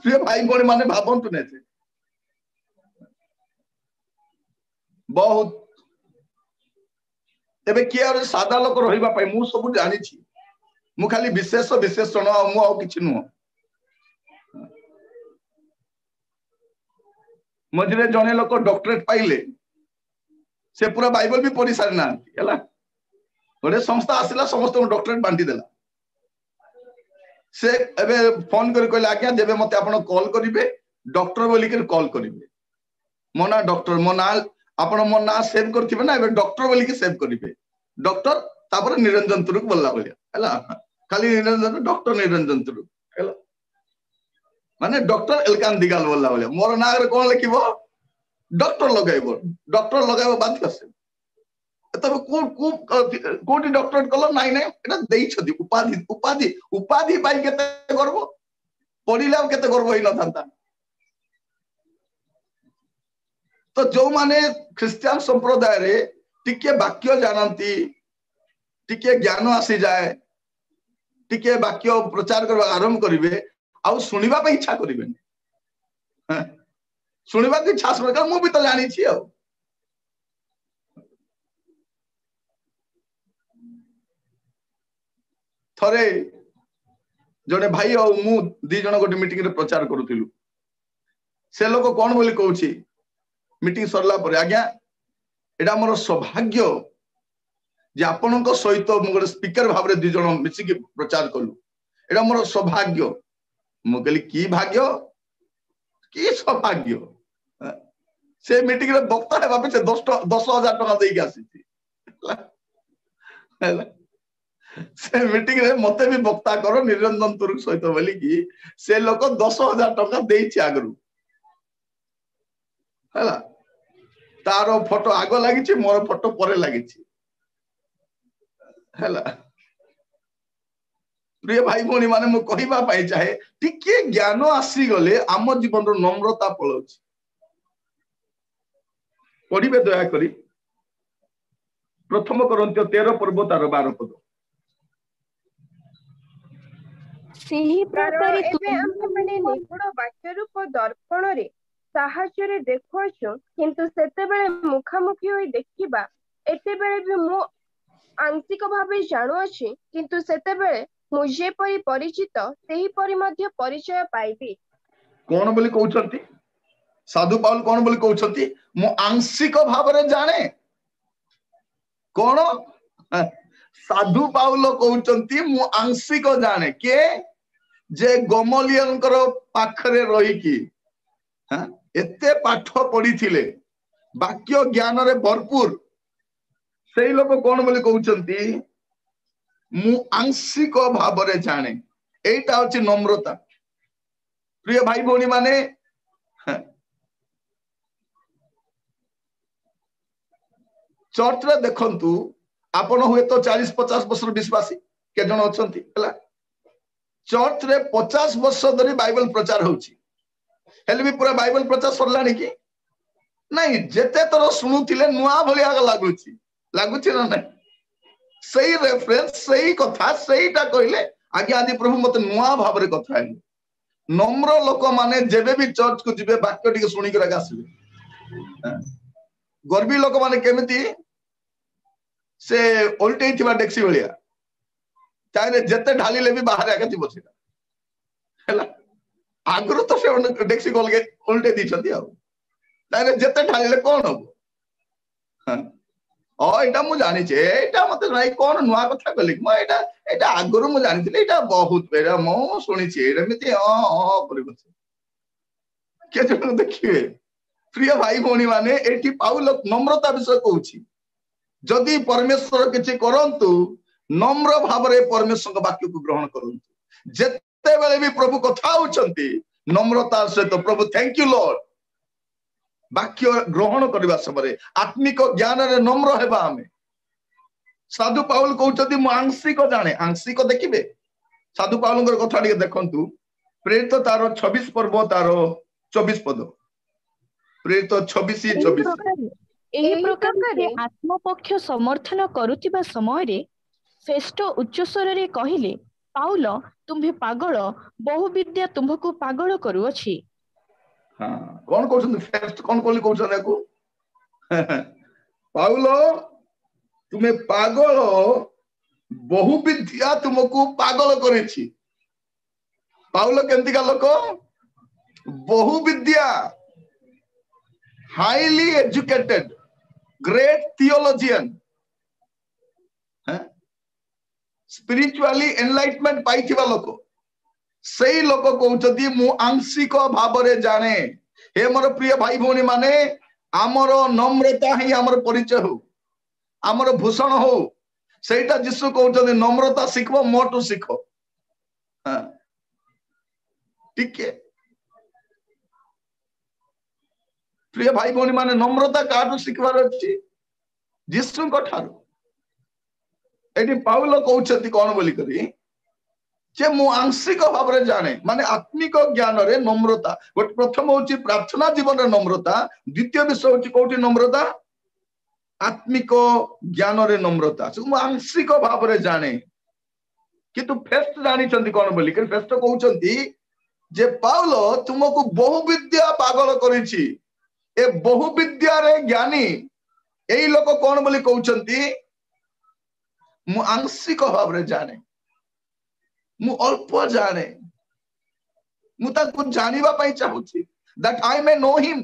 Speaker 1: प्रिय भाई भौणी माने भाबंतु ने बहुत एबे किया सादा लोक रहिबा पाई मु सब जानी छी मु खाली विशेष विशेषण मु आ किछि नु मझरे जने लोक डॉक्टरेट पाइले से पूरा बाइबल भी पढ़ी सारी ना हला गोटे संस्था आसिला समस्त डॉक्टरेट बांटी देला से एबे फोन कर कहले आज्ञा जेबे मते आपण कॉल करिवे डॉक्टर बोली के कॉल करिवे मो ना डॉक्टर मो ना आपण मो ना सेव करथिबे ना एबे डॉक्टर बोली के सेव करिवे डॉक्टर तापर निरंजन तुरुक बोलला बोलिया हला खाली निरंजन डॉक्टर निरंजन तुरुक हला माने डॉक्टर एलकान दिगाल बोलला बोलिया मोर ना रे कोन लिखिबो डॉक्टर लगाइबो डॉक्टर लगाइबो बाध्य से तब कोटी डॉक्टरेट कल नाइ नाइ एटा देई छथि उपाधि उपाधि उपाधि पाई केते करबो पढिला केते करबो हि न थांता तो जो माने ख्रिस्टियन संप्रदाय रे टिके वाक्य जानंती टिके ज्ञान आसी जाए टिके वाक्य प्रचार करबा आरंभ करिवे आ सुनिबा पे इच्छा करिवे सुनिबा के इच्छा प्रकार मु भी तो जानी छी आ थरे जने भाई और मु दी जन गोटे मीटिंग रे प्रचार करूथिलु से लोक कोन बोली कहूची मीटिंग सरला पर आज्ञा एडा मोर सौभाग्य जे आपनक सहित मु गोटे स्पीकर भाबरे दी जन मिसी के प्रचार कलु एडा मोर सौभाग्य मु कहली की भाग्य की सौभाग्य से मीटिंग रे वक्ता हेबा पे से 10,000 टका देई के आसी से मीटिंग रे मते भी वक्ता करो निरंजन तुरुक सहित बोली की से लोक 10,000 टका देई छी आगरु हला तारो फोटो आगो लागि छी मोर फोटो परे लागि छी हला प्रिय भाई भौणी माने मु कहिबा पाई चाहे टिके ज्ञान आसी गले आम जीवन रो नम्रता पळौछि पढिबे दया करी प्रथम करन्त्य 13 पर्व तार 12 पद
Speaker 2: सेही प्रकारे
Speaker 4: एबे आम्भे माने निपुण वाक्य रूप दर्पण रे साहाय्य रे देखुछु किंतु सेते बेले मुखामुखी होई देखिबा एते बेले भी मु आंशिक भावे जानु अछि किंतु सेते बेले मु जे परि परिचित सेही परि मध्य परिचय पाइबी
Speaker 1: कोन बोली कहउछंती साधु पाउल कोन बोली कहउछंती मु आंशिक भावे जाने कोन साधु पाउल कहउछंती मु आंशिक जाने के जे गमलियनकर पाखरे रही की एते पाठ पढ़ी थिले वाक्य ज्ञान रे भरपूर सेही लोक कोन बोली कहउछंती मु आंशिक भावरे जाने एटा होची नम्रता प्रिय भाई भौणी माने चर्च रे देखंतु आपण हुए तो 40-50 वर्ष विश्वासी के जण अछंती हला चर्च रे 50 वर्ष धरी बाइबल प्रचार होची हेले भी पूरा बाइबल प्रचार सरलानी की नहीं जेते तर सुनुथिले नुआ भलिया लागुची ना नहीं सही रेफरेंस सही कथा सहीटा कहले आगे आदि प्रभु मते नुआ भाव रे कथा है नम्र लोक माने जेबे भी चर्च को जिबे वाक्य टिके सुनी के आसीबे गर्वी लोक माने केमिति से ओल्टे थिबा डेक्सी भलिया चाहे जेते ढालीले भी बाहर आके थिबो सेटा हला आगरो तो से डेक्सी गोल के उल्टे दी छथि आ चाहे जेते ढालीले कोन हो ଏଇଟା ମୁଁ ଜାଣିଛି, ଏଇଟା ମତେ ନାଇଁ କଣ ନୂଆ କଥା କହିଲି, ମୁଁ ଏଇଟା ଆଗରୁ ମୁଁ ଜାଣିଥିଲି, ଏଇଟା ବହୁତ ଏଇଟା ମୁଁ ଶୁଣିଛି, ଏମିତି କରିବଛି। କେତେ ଜଣ ଦେଖିବେ ପ୍ରିୟ ଭାଇ ଭଉଣୀ ମାନେ, ଏଠି ପାଉଲ ନମ୍ରତା ବିଷୟ କହୁଛି। ଯଦି ପରମେଶ୍ୱର କିଛି କରନ୍ତୁ, ନମ୍ର ଭାବରେ ପରମେଶ୍ୱରଙ୍କ ବାକ୍ୟକୁ ଗ୍ରହଣ କରନ୍ତୁ। ଯେତେବେଳେ ବି ପ୍ରଭୁ କଥା ହଉଛନ୍ତି ନମ୍ରତା ସହିତ, ପ୍ରଭୁ ଥ୍ୟାଙ୍କ ୟୁ ଲର୍ଡ, ବାକ୍ୟ ଗ୍ରହଣ କରିବା ସମୟରେ ଆତ୍ମିକ ଜ୍ଞାନରେ ନମ୍ର ହେବା ଆମେ। ସାଧୁ ପାଉଲ କହୁଛନ୍ତି ମୁଁ ଆଂଶିକ ଜାଣେ। ଆଂଶିକ ଦେଖିବେ ସାଧୁ ପାଉଲଙ୍କର କଥା ଟିକେ ଦେଖନ୍ତୁ, ପ୍ରେରିତ ତାର 26 ପର୍ବ ତାର 24 ପଦ, ପ୍ରେରିତ 26:24।
Speaker 2: ଏହି ପ୍ରକାର ସେ ଆତ୍ମପକ୍ଷ ସମର୍ଥନ କରୁଥିବା ସମୟରେ ଫେଷ୍ଟ ଉଚ୍ଚସ୍ୱରରେ କହିଲେ, ପାଉଲ ତୁମ୍ଭେ ପାଗଳ, ବହୁ ବିଦ୍ୟା ତୁମ୍ଭକୁ ପାଗଳ କରୁଅଛି।
Speaker 1: କଣ କହୁଛନ୍ତି ଫେଷ୍ଟ? କଣ କହୁଛନ୍ତି ୟାକୁ? ପାଉଲ ତୁମେ ପାଗଳ, ବହୁ ବିଦ୍ୟା ତୁମକୁ ପାଗଳ କରିଛି। ପାଉଲ କେମିତିକା ଲୋକ? ବହୁ ବିଦ୍ୟା, ହାଇଲି ଏଜୁକେଟେଡ, ଗ୍ରେଟ ଥିଓଲୋଜିଆନ, ସ୍ପିରିଚୁଆଲି ଏନଲାଇଟମେଣ୍ଟ ପାଇଥିବା ଲୋକ। ସେଇ ଲୋକ କହୁଛନ୍ତି ମୁଁ ଆଂଶିକ ଭାବରେ ଜାଣେ। ହେ ମୋର ପ୍ରିୟ ଭାଇ ଭଉଣୀ ମାନେ, ଆମର ନମ୍ରତା ହିଁ ଆମର ପରିଚୟ ହଉ, ଆମର ଭୂଷଣ ହଉ। ସେଇଟା ଯୀଶୁ କହୁଛନ୍ତି ନମ୍ରତା ଶିଖବ, ମୋଠୁ ଶିଖ। ଟିକେ ପ୍ରିୟ ଭାଇ ଭଉଣୀ ମାନେ, ନମ୍ରତା କାହାଠୁ ଶିଖିବାର ଅଛି? ଯୀଶୁଙ୍କ ଠାରୁ। ଏଠି ପାଉଲ କହୁଛନ୍ତି କଣ ବୋଲି କରି, ଯେ ମୁଁ ଆଂଶିକ ଭାବରେ ଜାଣେ, ମାନେ ଆତ୍ମିକ ଜ୍ଞାନରେ ନମ୍ରତା। ଗୋଟେ ପ୍ରଥମ ହଉଛି ପ୍ରାର୍ଥନା ଜୀବନରେ ନମ୍ରତା, ଦ୍ୱିତୀୟ ବିଷୟ ହଉଛି କୋଉଠି ନମ୍ରତା? ଆତ୍ମିକ ଜ୍ଞାନରେ ନମ୍ରତା। ମୁଁ ଆଂଶିକ ଭାବରେ ଜାଣେ। କିନ୍ତୁ ଫେଷ୍ଟ ଜାଣିଛନ୍ତି କଣ ବୋଲି? ଫେଷ୍ଟ କହୁଛନ୍ତି ଯେ ପାଉଲ ତୁମକୁ ବହୁ ବିଦ୍ୟା ପାଗଳ କରିଛି। ଏ ବହୁ ବିଦ୍ୟାରେ ଜ୍ଞାନୀ ଏଇ ଲୋକ କଣ ବୋଲି କହୁଛନ୍ତି? ମୁଁ ଆଂଶିକ ଭାବରେ ଜାଣେ, ମୁଁ ଅଳ୍ପ ଜାଣେ, ମୁଁ ତାକୁ ଜାଣିବା ପାଇଁ ଚାହୁଁଛି, that I may know him।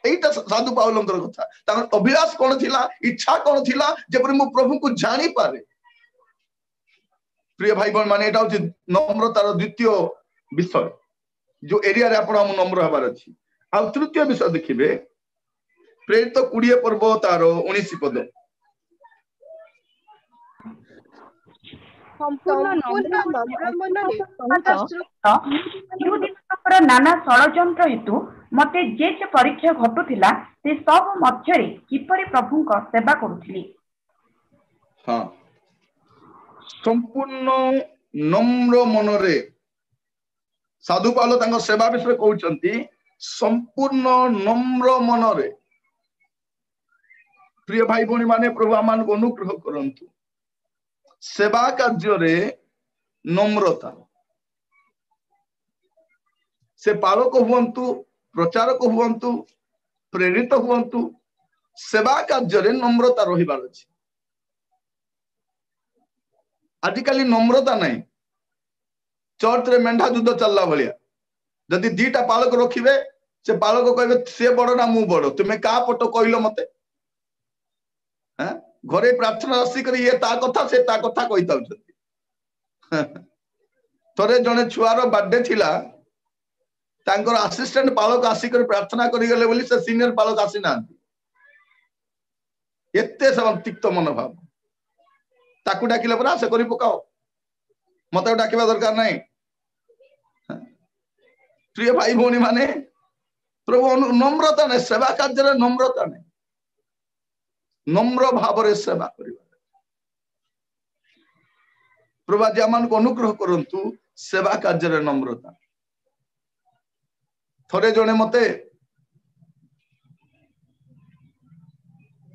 Speaker 1: এইটা ସାଧୁ ପାଉଲଙ୍କର କଥା। ତାଙ୍କର ଅଭିଳାଷ କଣ ଥିଲା, ଇଚ୍ଛା କଣ ଥିଲା, ଯେପରି ମୁଁ ପ୍ରଭୁଙ୍କୁ ଜାଣିପାରେ। ପ୍ରିୟ ଭାଇ ଭଉଣୀ ମାନେ, ଏଇଟା ହଉଛି ନମ୍ରତାର ଦ୍ୱିତୀୟ ବିଷୟ, ଯୋଉ ଏରିଆରେ ଆପଣ ନମ୍ର ହେବାର ଅଛି। ଆଉ ତୃତୀୟ ବିଷୟ ଦେଖିବେ, ପ୍ରେରିତ 20 ପର୍ବ ତାର 19 ପଦ।
Speaker 3: ନାନା ଷଡ଼ଯନ୍ତ୍ର ହେତୁ ମତେ ଯେ ପରୀକ୍ଷା ଘଟୁଥିଲା, ସେ ସବୁ ମଧ୍ୟରେ କିପରି ପ୍ରଭୁଙ୍କ ସେବା କରୁଥିଲି।
Speaker 1: ସମ୍ପୂର୍ଣ୍ଣ ନମ୍ର ମନରେ ସାଧୁ ପାଉଲ ତାଙ୍କ ସେବା ବିଷୟରେ କହୁଛନ୍ତି, ସମ୍ପୂର୍ଣ୍ଣ ନମ୍ର ମନରେ। ପ୍ରିୟ ଭାଇ ଭଉଣୀ ମାନେ, ପ୍ରଭୁ ଆମମାନଙ୍କୁ ଅନୁଗ୍ରହ କରନ୍ତୁ। ସେବା କାର୍ଯ୍ୟରେ ନମ୍ରତା। ସେ ପାଳକ ହୁଅନ୍ତୁ, ପ୍ରଚାରକ ହୁଅନ୍ତୁ, ପ୍ରେରିତ ହୁଅନ୍ତୁ, ସେବା କାର୍ଯ୍ୟରେ ନମ୍ରତା ରହିବାର ଅଛି। ଆଜିକାଲି ନମ୍ରତା ନାହିଁ। ଚର୍ଚ୍ଚରେ ମେଣ୍ଢା ଯୁଦ୍ଧ ଚାଲିଲା ଭଳିଆ। ଯଦି ଦିଟା ପାଳକ ରଖିବେ, ସେ ପାଳକ କହିବେ ସେ ବଡ ନା ମୁଁ ବଡ, ତୁମେ କାହା ପଟ କହିଲ ମତେ? ଘରେ ପ୍ରାର୍ଥନା ଆସିକରି ଇଏ ତା କଥା, ସେ ତା କଥା କହିଥାଉଛନ୍ତି। ଥରେ ଜଣେ ଛୁଆର ବାର୍ଥଡେ ଥିଲା, ତାଙ୍କର ଆସିଷ୍ଟାଣ୍ଟ ପାଳକ ଆସିକରି ପ୍ରାର୍ଥନା କରିଗଲେ ବୋଲି ସେ ସିନିୟର ପାଳକ ଆସିନାହାନ୍ତି। ଏତେ ସେମାନେ ତିକ୍ତ ମନୋଭାବ। ତାକୁ ଡାକିଲେ ପରା ସେ କରି ପକାଅ, ମତେ ଡାକିବା ଦରକାର ନାହିଁ। ପ୍ରିୟ ଭାଇ ଭଉଣୀ ମାନେ, ପ୍ରଭୁ ନମ୍ରତା ନାହିଁ, ସେବା କାର୍ଯ୍ୟରେ ନମ୍ରତା ନାହିଁ। ନମ୍ର ଭାବରେ ସେବା କରିବା। ପ୍ରଭୁ ଆଜି ଆମମାନଙ୍କୁ ଅନୁଗ୍ରହ କରନ୍ତୁ, ସେବା କାର୍ଯ୍ୟରେ ନମ୍ରତା। ଥରେ ଜଣେ ମତେ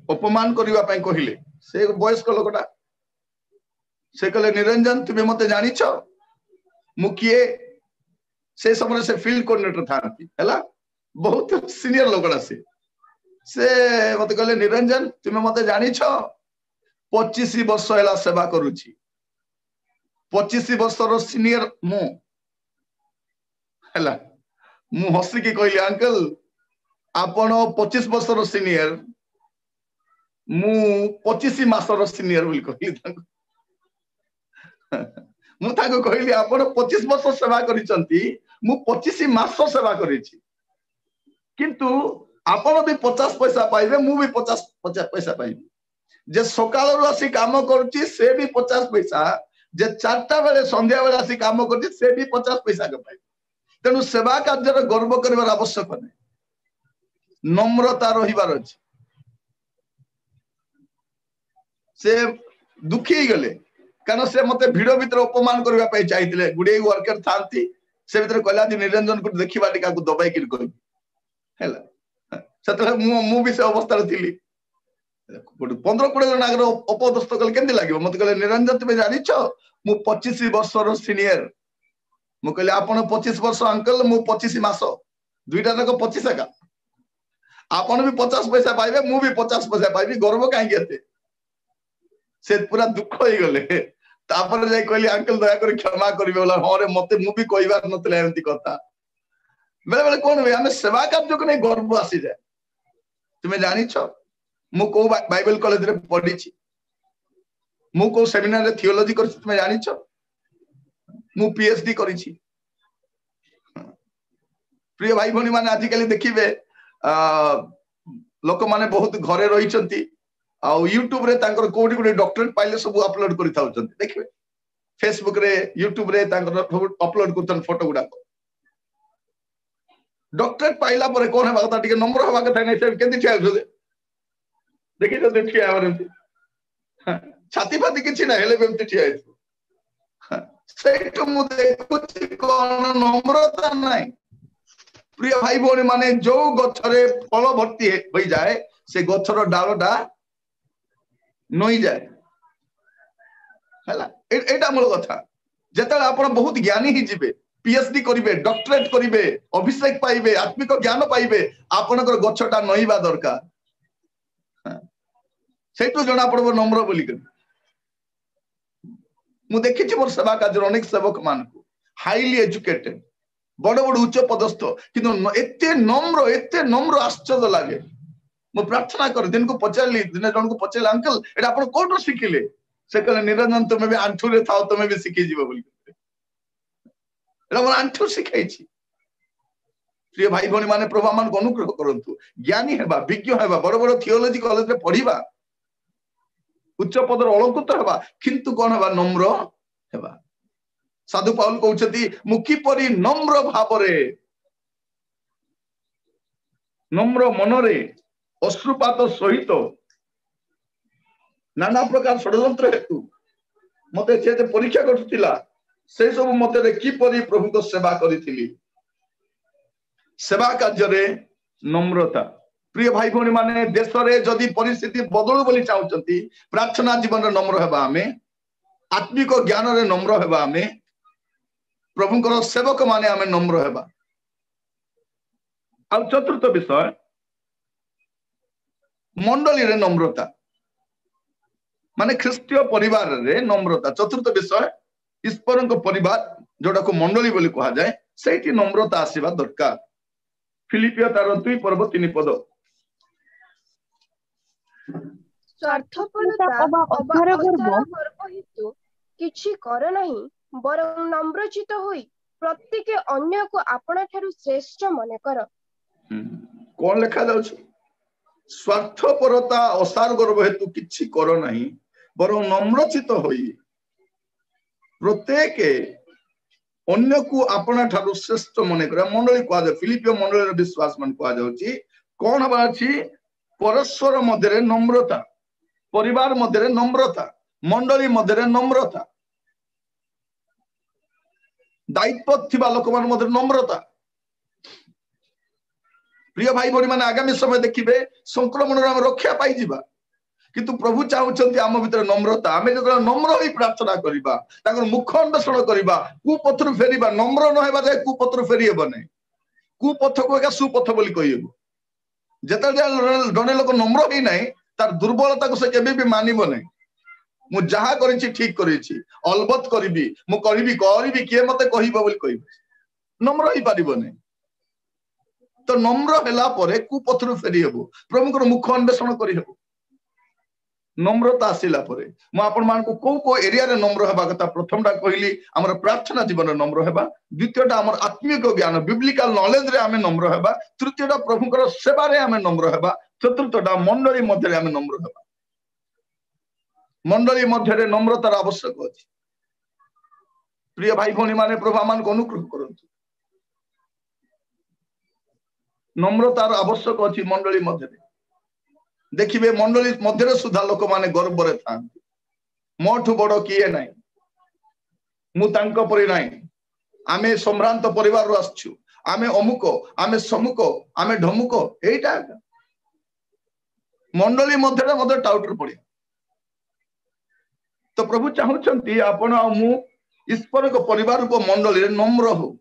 Speaker 1: ଅପମାନ କରିବା ପାଇଁ କହିଲେ, ସେ ବୟସ୍କ ଲୋକଟା। ସେ କହିଲେ ନିରଞ୍ଜନ ତୁମେ ମତେ ଜାଣିଛ, ମୁଁ କିଏ? ସେ ସମୟରେ ସେ ଫିଲ୍ଡ କୋଅର୍ଡିନେଟର ଥାନ୍ତି, ହେଲା, ବହୁତ ସିନିୟର ଲୋକଟା। ସେ ମତେ କହିଲେ ନିରଞ୍ଜନ ତୁମେ ମତେ ଜାଣିଛ, 25 ବର୍ଷ ହେଲା ସେବା କରୁଛି, 25 ବର୍ଷର ସିନିୟର ମୁଁ। ହେଲା, ମୁଁ ହସିକି କହିଲି ଅଙ୍କଲ ଆପଣ 25 ବର୍ଷର ସିନିୟର, मु 25 मासर सीनियर बोली कहली मु ताको कहली आपण 25 वर्ष सेवा करिसंती मु 25 मास सेवा करिछि किंतु आपण भी 50 पैसा पाइबे मु भी 50 पैसा पाइबे जे सकाळ रु आसी काम करछि से भी 50 पैसा जे 4टा बेले संध्या बेले आसी काम करछि से भी 50 पैसा के पाइबे तेनु सेवा कार्य गर्व करिवार आवश्यक नै नम्रता रहिबार अछि से दुखी गले कारण से मते भिड़ भीतर अपमान करबा पई चाहिथिले गुडे वर्कर थांती से भीतर कहला जे निरंजन को देखिबा टिका को दबाई कि कहबी हैला सतले मु भी से अवस्था रे थिली 15-20 जन आगर अपदस्थ कल केंदी लागियो मते कहले निरंजन तुमे जानि छ मु 25 वर्षर सीनियर मु कहले आपण 25 वर्ष अंकल मु 25 मास दुईटा तक 25 का आपण भी 50 पैसा पाइबे मु भी 50 पैसा पाइबी गर्व काहे केते से पूरा दुख होई गले तापर जाई कहली अंकल दया कर क्षमा करबे बोला हां रे मते मु भी कहबार नतले एंती कथा बेले बेले कोन वे हमें सेवा कार्य को नहीं गर्व आसी जाए तुमे जानि छ मु को बाइबल कॉलेज रे पढी छी मु को सेमिनार रे थियोलॉजी कर छी तुमे जानि छ मु पीएचडी करी छी प्रिय भाई भनी माने आजि काली देखिबे लोक माने बहुत घरे रही छंती आ यूट्यूब रे तांकर कोडी कोडी डॉक्टरेट पाइले सब अपलोड करि थाउ छंती देखिबे फेसबुक रे यूट्यूब रे तांकर अपलोड करतन फोटो गुडा डॉक्टरेट पाइला परे कोन हेबा कथा टिके नंबर हेबा कथा नै से केंति ठिया होले देखि तो ठिया आवर छाती फाती किछि ना हेले बेमति ठिया है सेटो मु देखुछि कोन नम्रता नै प्रिय भाई भौणी माने जो गछरे फल भर्ती होई जाए से गछर डालटा नई जाए हैला एटा मूल कथा जेतले आपण बहुत ज्ञानी ही जिबे पीएचडी करिवे डॉक्टरेट करिवे अभिषेक पाइबे आत्मिक ज्ञान पाइबे आपनकर गछटा नईबा दरकार सेटो जणा पड़बो नम्र बोली कर मु देखिछि मोर सेवा कार्य अनेक सेवक मान को हाईली एजुकेटेड बड़ बड़ उच्च पदस्थ किंतु एते नम्र आश्चर्य लागे मु प्रार्थना कर दिन को पचारली दिन जन को पचारली अंकल एटा आपण कोठो सिखिले से कहले निरंजन तुमे भी आंठू रे थाओ तुमे भी सिखि जीवो बोली एटा मन आंठू सिखाई छी प्रिय भाई भनी माने प्रभु मान को अनुग्रह करंतु ज्ञानी हेबा विज्ञ हेबा बड़ बड़ थियोलॉजी कॉलेज रे पढिबा उच्च पदर अलंकृत हेबा किंतु कोन हेबा नम्र हेबा साधु पाउल कहउछती मुखी परी नम्र भावरे नम्र मनरे अश्रुपात सहित नाना प्रकार षड्यंत्र हेतु मते से परीक्षा करथिला से सब मते रे की परी प्रभु को सेवा करिथिली सेवा कार्य रे नम्रता प्रिय भाई भौणी माने देश रे जदी परिस्थिति बदलु बोली चाहउचंती प्रार्थना जीवन रे नम्र हेबा हमें आत्मिक ज्ञान रे नम्र हेबा हमें प्रभुंकर सेवक माने हमें नम्र हेबा आ चतुर्थ विषय मंडली रे नम्रता माने ख्रीष्टीय परिवार रे नम्रता चतुर्थ विषय ईश्वर को परिवार जोड़ा को मंडली बोली कहा जाए सेठी नम्रता आसीबा दरकार फिलिपियो तार 2 पर्व 3 पद
Speaker 4: स्वार्थपरता अबा असार गर्व हेतु किछि कर नाही बरं नम्रचित होई प्रत्येक अन्य को आपना ठारू श्रेष्ठ मने कर
Speaker 1: कोन लेखा जाउछ स्वार्थपरता असार गर्व हेतु किछि कर नाही बरं नम्रचित होई प्रत्येक अन्य को आपना ठारू श्रेष्ठ मने कर मंडली कहा जाय फिलिपियो मंडली रे विश्वास मन कहा जाउची कोन हबा अछि परस्पर मध्य रे नम्रता परिवार मध्य रे नम्रता मंडली मध्य रे नम्रता दायित्व थिबा लोक मान मध्य नम्रता प्रिय भाई भौणी माने आगामी समय देखिबे संक्रमण रे हम रक्षा पाई जिबा किंतु प्रभु चाहुचंती आम भीतर नम्रता आमे जतरा नम्र होई प्रार्थना करिबा ताकर मुख अन्वेषण करिबा कुपथरु फेरिबा नम्र न हेबा जाय कुपथरु फेरि हेबो नै कुपथ को एका सुपथ बोली कहिबो जेता जने लोक नम्र होई नै तार दुर्बलता को से केबे भी मानिबो नै मु जहा करिछि ठीक करिछि अलबत करिबी मु करिबी के मते कहिबो बोली कहिबो नम्र होई पारिबो नै तो नम्र हेला परे कुपथरु फेरि हेबो प्रभुकर मुख अन्वेषण करि हेबो नम्रता आसिला परे मु आपण मानको को एरिया रे नम्र हेबा कथा प्रथमटा कहली हमर प्रार्थना जीवन नम्र हेबा द्वितीयटा हमर आत्मिक ज्ञान बिब्लिकल नॉलेज रे आमे नम्र हेबा तृतीयटा प्रभुकर सेवा रे आमे नम्र हेबा चतुर्थटा मंडली मध्य रे आमे नम्र हेबा मंडली मध्य रे नम्रतार आवश्यक अछि प्रिय भाई भौणी माने प्रभु मान को अनुग्रह करंतु नम्रतार आवश्यक अछि मंडली मध्य रे देखिबे मंडली मध्य सुधा लोक माने गर्व रे था मोठु बड़ किए नाही मु तांको परि नाही आमे सम्रांत परिवार रो आछू आमे अमुक आमे समुक आमे ढमुक एटा मंडली मध्य रे टाउटर पड़ी तो प्रभु चाहूचंती आपण आ मु ईश्वर को परिवार को मंडली रे नम्र हो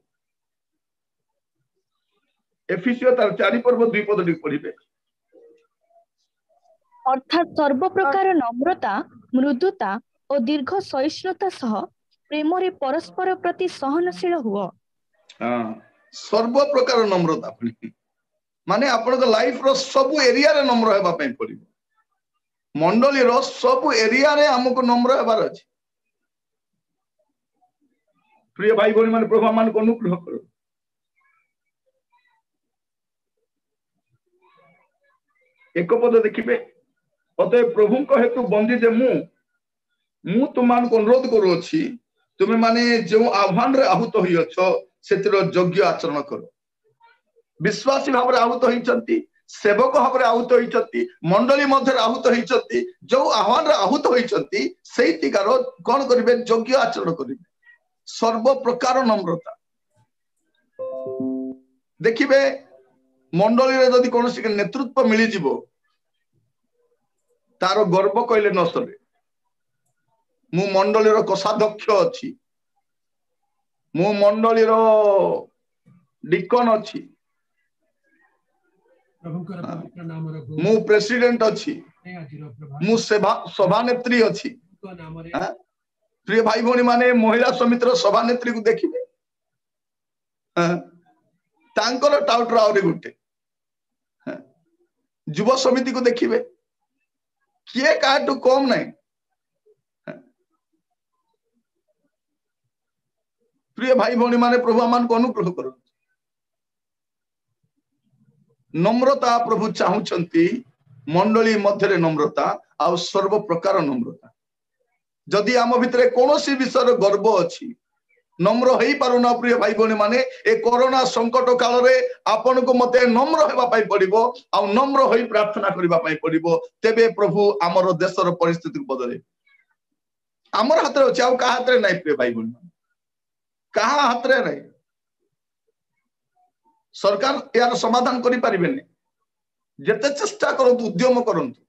Speaker 1: एफिसियो तार 4 पर्व 2 पद पढ़िबे
Speaker 2: अर्थात सर्व प्रकार नम्रता मृदुता और दीर्घ सहिष्णुता सह प्रेम रे परस्पर प्रति सहनशील हुआ
Speaker 1: हां सर्व प्रकार नम्रता माने आपण को लाइफ रो सब एरिया रे नम्र हेबा पई पड़िबो मंडली रो सब एरिया रे हमको नम्र हेबार अछि प्रिय भाई भौणी माने प्रभु मान को अनुग्रह करो एक पद देखिबे अतः प्रभु को हेतु बंदी जे मु तुमान को अनुरोध करू अछि तुमे माने जो आह्वान रे आहुत होई अछो सेतिर योग्य आचरण करो विश्वासी भाव रे आहुत होईचंती सेवक भाव रे आहुत होईचंती मंडली मध्य रे आहुत होईचंती जो आह्वान रे आहुत होईचंती सेही तिकार कोन करिवे योग्य आचरण करिवे सर्व प्रकार नम्रता देखिबे मंडली रे जदि कोनोसी के नेतृत्व मिली जिवो तारो गर्व कहले न सरे मु मंडली रो कोषाध्यक्ष अछि मु मंडली रो डिकन अछि मु प्रेसिडेंट अछि मु सभानेत्री अछि प्रिय भाई भौणी माने महिला समिति रो सभानेत्री को देखिबे तांकर टाउटर आउरी गुटे युवा समिति को देखिबे किए काटू कम नहीं प्रिय भाई भौणी माने प्रभु मान को अनुग्रह करो नम्रता प्रभु चाहूचंती मंडली मध्य रे नम्रता आ सर्व प्रकार नम्रता जदि आम भितरे कोनोसी विषय गर्व अछि नम्र हेई पारुना प्रिय भाई भौणी माने ए कोरोना संकट काल रे आपन को मते नम्र हेबा पई पड़िबो आ नम्र होई प्रार्थना करिबा पई पड़िबो तेबे प्रभु हमर देशर परिस्थिति को बदले हमर हाथ रे अछि आ का हाथ रे नै प्रिय भाई भौणी कहा हाथ रे नै सरकार यार समाधान करि परिबेनी जेते चेष्टा करंतु उद्यम करंतु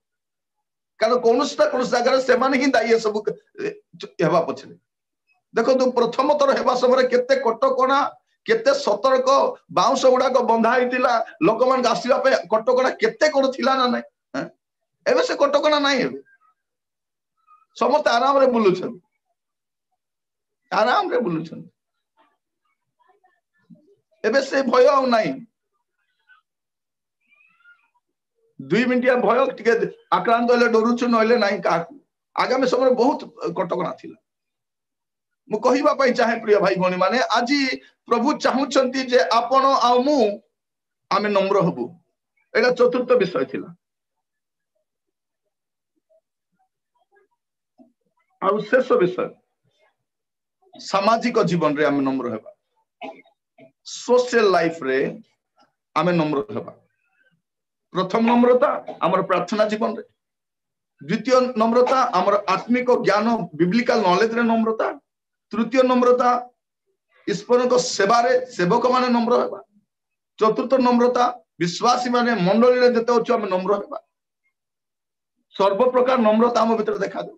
Speaker 1: कारण कोनोसटा कोनोस जगह से माने ही दाई सब हेबा पछले देखो तू प्रथम थर हेबा समय केते कटकणा केते सतर्क बाउंस गुडा को बंधा हितिला लोक मान आसीबा पे कटकणा केते कोन थिला ना नै एबे से कटकणा नै एबे समस्त आराम रे बुलुछन एबे से भय आ नै 2 मिनिटिया भय टिके आक्रांत होले डरुछु नहले नाही का आगामी समय बहुत कटकणा थिला मु कहिबा पई चाहे प्रिय भाई भौणी माने आजी प्रभु चाहूचंती जे आपण आ मु आमे नम्र हबु एटा चतुर्थ विषय थिला आ शेष विषय सामाजिक जीवन रे आमे नम्र हेबा सोशल लाइफ रे आमे नम्र हेबा प्रथम नम्रता हमर प्रार्थना जीवन रे द्वितीय नम्रता हमर आत्मिक ज्ञान बिब्लिकल नॉलेज रे नम्रता तृतीय नम्रता ईश्वर को सेवा रे सेवक माने नम्र हेबा चतुर्थ नम्रता विश्वासी माने मंडली रे जते अछि हम नम्र हेबा सर्व प्रकार नम्रता हम भीतर देखा दो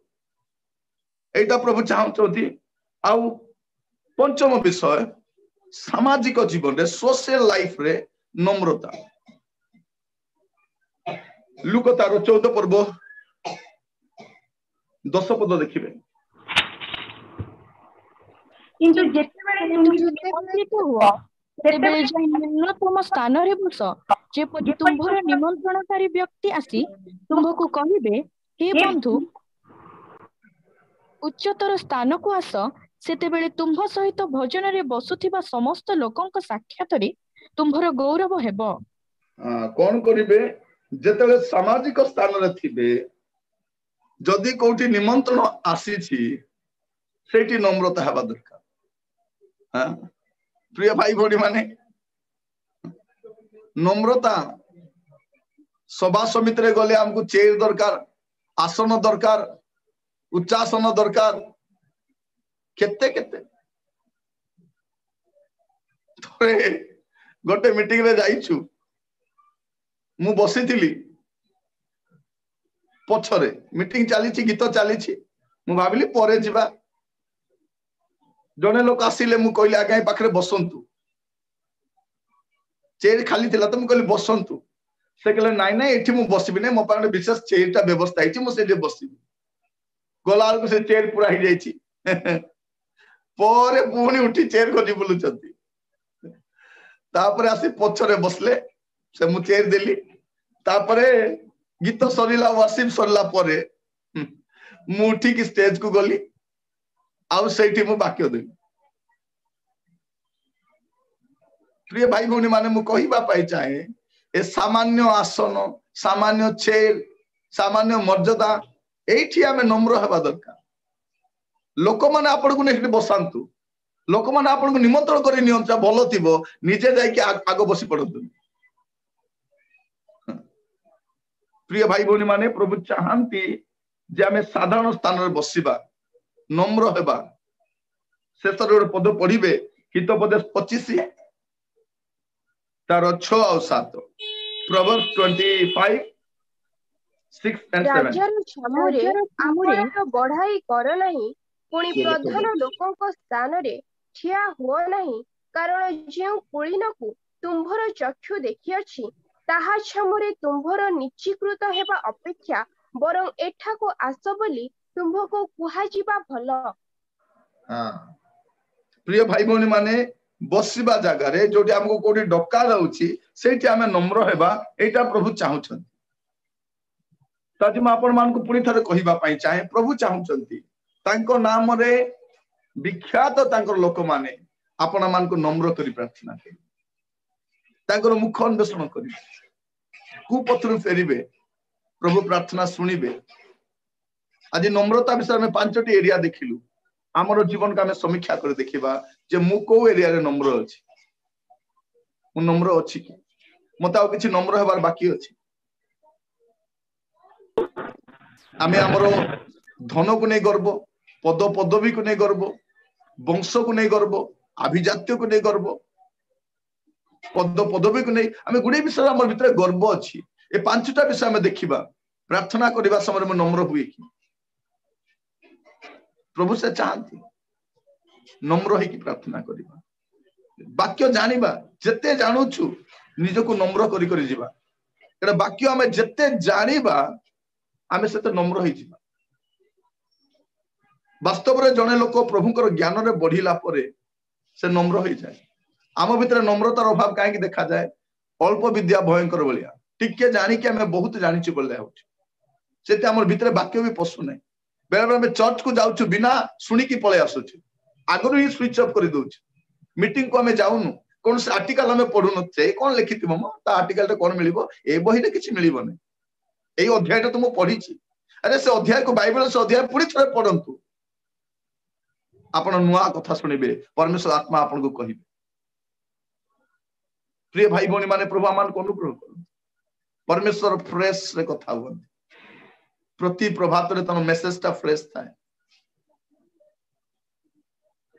Speaker 1: एटा प्रभु चाहउछथि आउ पंचम विषय सामाजिक जीवन रे सोशल लाइफ रे नम्रता लुक तार 14 पर्व 10 पद देखिबे
Speaker 3: किंतु जेतेबेले तुम हुआ
Speaker 2: तेबे जे न्यूनतम स्थान रे बस जेपरि तुम्भर निमंत्रणकारी व्यक्ति आसी तुम्भको कहिबे हे बंधु उच्चतर स्थान को आस सेतेबेले तुम्भ सहित भोजन रे बसुथिबा समस्त लोकंक साक्षातरे तुम्भर गौरव हेबो।
Speaker 1: कौन करिवे जेतेबेले सामाजिक स्थान रे थिबे जदि कोठी निमंत्रण आसीछि सेठी नम्रता हेबा दरकार। हाँ प्रिय भाई भौणी माने नम्रता सभा समिति रे गले हमको चेयर दरकार, आसन दरकार, उच्चासन दरकार, केते केते थोड़े गोटे मीटिंग रे जाइछु मु बसिथिली पछरे मीटिंग चली गीत चली मु भाविली परे जिबा जने लोक आसिले मु कहली आगे पाखरे बसंतु चेयर खाली थिला तो मु कहली बसंतु से कहले नाइ नाइ एठी मु बसिबि नै मो पाखरे विशेष चेयर ता व्यवस्था हिची मु सेठी बसिबि गोलाल को से चेयर पूरा ही जाइछि परे पुणी उठी चेयर खोजी बुलुचंती तापरे आसी पछरे बसले से मु चेयर देली तापरे गीत सरिला वर्शिप सरिला परे मु उठी की स्टेज को गली आउ सेठी मु वाक्य देली। प्रिय भाई भौणी माने मु कहिबा पाई चाहे ए सामान्य आसन, सामान्य चेयर, सामान्य मर्यादा एठी आमे नम्र हेबा दरकार। लोक माने आपण को नेठी बसांतु, लोक माने आपण को निमंत्रण करी नियंत्रा भलो थिबो निजे जाय कि आगो बसी पड़तु। प्रिय भाई भौणी माने प्रभु चाहंती जे आमे साधारण स्थान रे बसिबा, नम्र हेबा। शेषर गोटे पद पढ़िबे हितोपदेश 25 तार 6 और 7 प्रोवर्ब्स 25 6 and 7।
Speaker 4: राजार छामुरे आपणर बढाई कर नाही पुणी प्रधान लोकंक स्थान रे ठिया हुआ नाही कारण जे कुलीनकु तुम्भर चक्षु देखिअछि ताहा छामुरे तुम्भर निश्चीकृत हेबा अपेक्षा बरं एठाको आस बोली तुम्भको कुहाजिबा भल।
Speaker 1: हां प्रिय भाई भौणी माने बसिबा जगह रे जोटी हमको कोठी डका जाउछि सेठी आमे नम्र हेबा एटा प्रभु चाहुछन। ताजी मा आपण मान को पुनी थरे कहिबा पई चाहे प्रभु चाहुछंती तांको नाम रे विख्यात तांकर लोक माने आपण मान को नम्र करी प्रार्थना करी तांकर मुख अन्वेषण करी कुपथरु फेरिबे प्रभु प्रार्थना सुनिबे। आज नम्रता विषय में 5टी एरिया देखिलु हमरो जीवन का में समीक्षा कर देखिबा जे मु को एरिया रे नम्र अछि, मु नम्र अछि कि मते आ किछि नम्र हेबार बाकी अछि। आमे हमरो धन को नै गर्व, पद पदवी को नै गर्व, वंश को नै गर्व, अभिजात्य को नै गर्व, पद पदवी को नै आमे गुडे विषय हमर भितर गर्व अछि। ए 5टा विषय हम देखिबा प्रार्थना करबा समय में नम्र हुए कि प्रभु से चाहती नम्र है कि प्रार्थना करबा वाक्य जानिबा जते जानुछु निज को नम्र करी करी जिबा एटा वाक्य हमें जते जानिबा आमे सेते नम्र होई जिबा। वास्तव रे जने लोक प्रभुकर ज्ञान रे बढ़िला परे से नम्र होई जाय। आम भितर नम्रतार अभाव काहे कि देखा जाए अल्प विद्या भयंकर बलिया टिके जानि कि हमें बहुत जानिछु बोले होछ सेते हमर भितर वाक्य भी पसु नै। बेले बेले में चर्च को जाउछु बिना सुनी की पळे आसुछु आगरु ही स्विच ऑफ कर दोछु मीटिंग को हमें जाउनु कोन से आर्टिकल हमें पढु नथे कोन लिखितिबो म ता आर्टिकल रे कोन मिलिबो ए बही रे किछि मिलिबो नै एई अध्याय तो मु पढिछि अरे से अध्याय को बाइबल से अध्याय पूरी थरे पढंतु आपण नुआ कथा सुनिबे परमेश्वर आत्मा आपण को कहिबे। प्रिय भाई भौणी माने प्रभु आमान को अनुग्रह करू परमेश्वर फ्रेश रे कथा होन प्रति प्रभात रे तन मेसेज ता फ्रेश थाए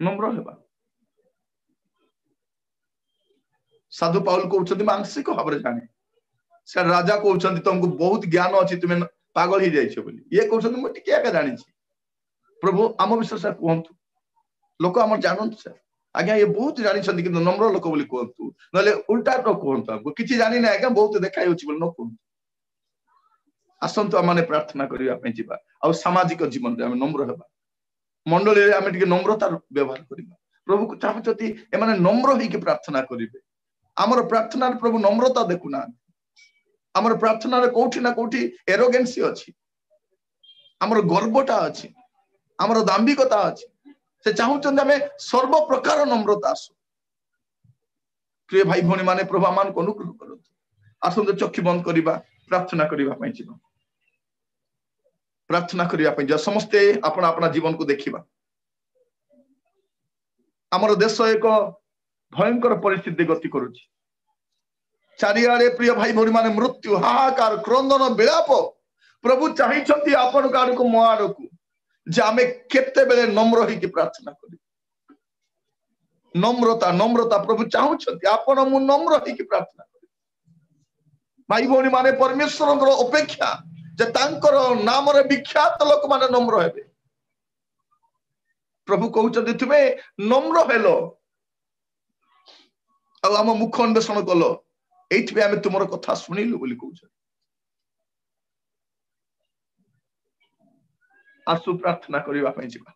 Speaker 1: नम्र हेबा। साधु पाउल कहउछथि मानसिक भाबरे जाने से राजा कहउछथि तुमको बहुत ज्ञान अछि तुमे पागल ही जाइछो बोली ये कहउछथि म टिके आके जानि छी प्रभु आम विषय से कहंतु लोक हमर जानंतु से आज्ञा ये बहुत जानि छथि कि नम्र लोक बोली कहंतु नले उल्टा तो कहंतु हमको किछि जानि नै आज्ञा बहुत देखाइ होछि बोली न कहंतु। आसंतु माने प्रार्थना करिया पे जिबा आ सामाजिक जीवन रे हम नम्र हेबा मंडली रे हम टिके नम्रतार व्यवहार करिबा प्रभु को चाहछथि ए माने नम्र होई के प्रार्थना करिवे हमर प्रार्थना रे प्रभु नम्रता देखुना हमर प्रार्थना रे कोठी ना कोठी एरोगेंसी अछि आमर गर्वटा अच्छी आमर दाम्भिकता अच्छी से चाहूचंदी आमे सर्व प्रकार नम्रता आसु प्रिय भाई भौणी माने प्रभु आमान को अनुग्रह करतु आसंत चक्षु बंद करबा प्रार्थना करबा पई जीवन प्रार्थना करबा पई जे समस्ते अपना अपना जीवन को देखिबा आमर देश एक भयंकर परिस्थिति गति करुछि चारिआडे प्रिय भाई भौणी माने मृत्यु हाहाकार क्रंदन विलाप प्रभु चाहिछंती आपन आड़ को मो आड़ को जे आमे केते बेले नम्र होई की प्रार्थना करी नम्रता नम्रता प्रभु चाहूछंती आपन मु नम्र होई की प्रार्थना करी भाई भौणी माने परमेश्वर अपेक्षा जे तांकर नाम रे विख्यात लोक माने नम्र हेबे प्रभु कहउछंती तुमे नम्र हेलो आ हम मुख अन्वेषण कलो एइठबे आमे तुमर कथा सुनिलु बोली कहउछ आसु प्रार्थना करबा पई जिबा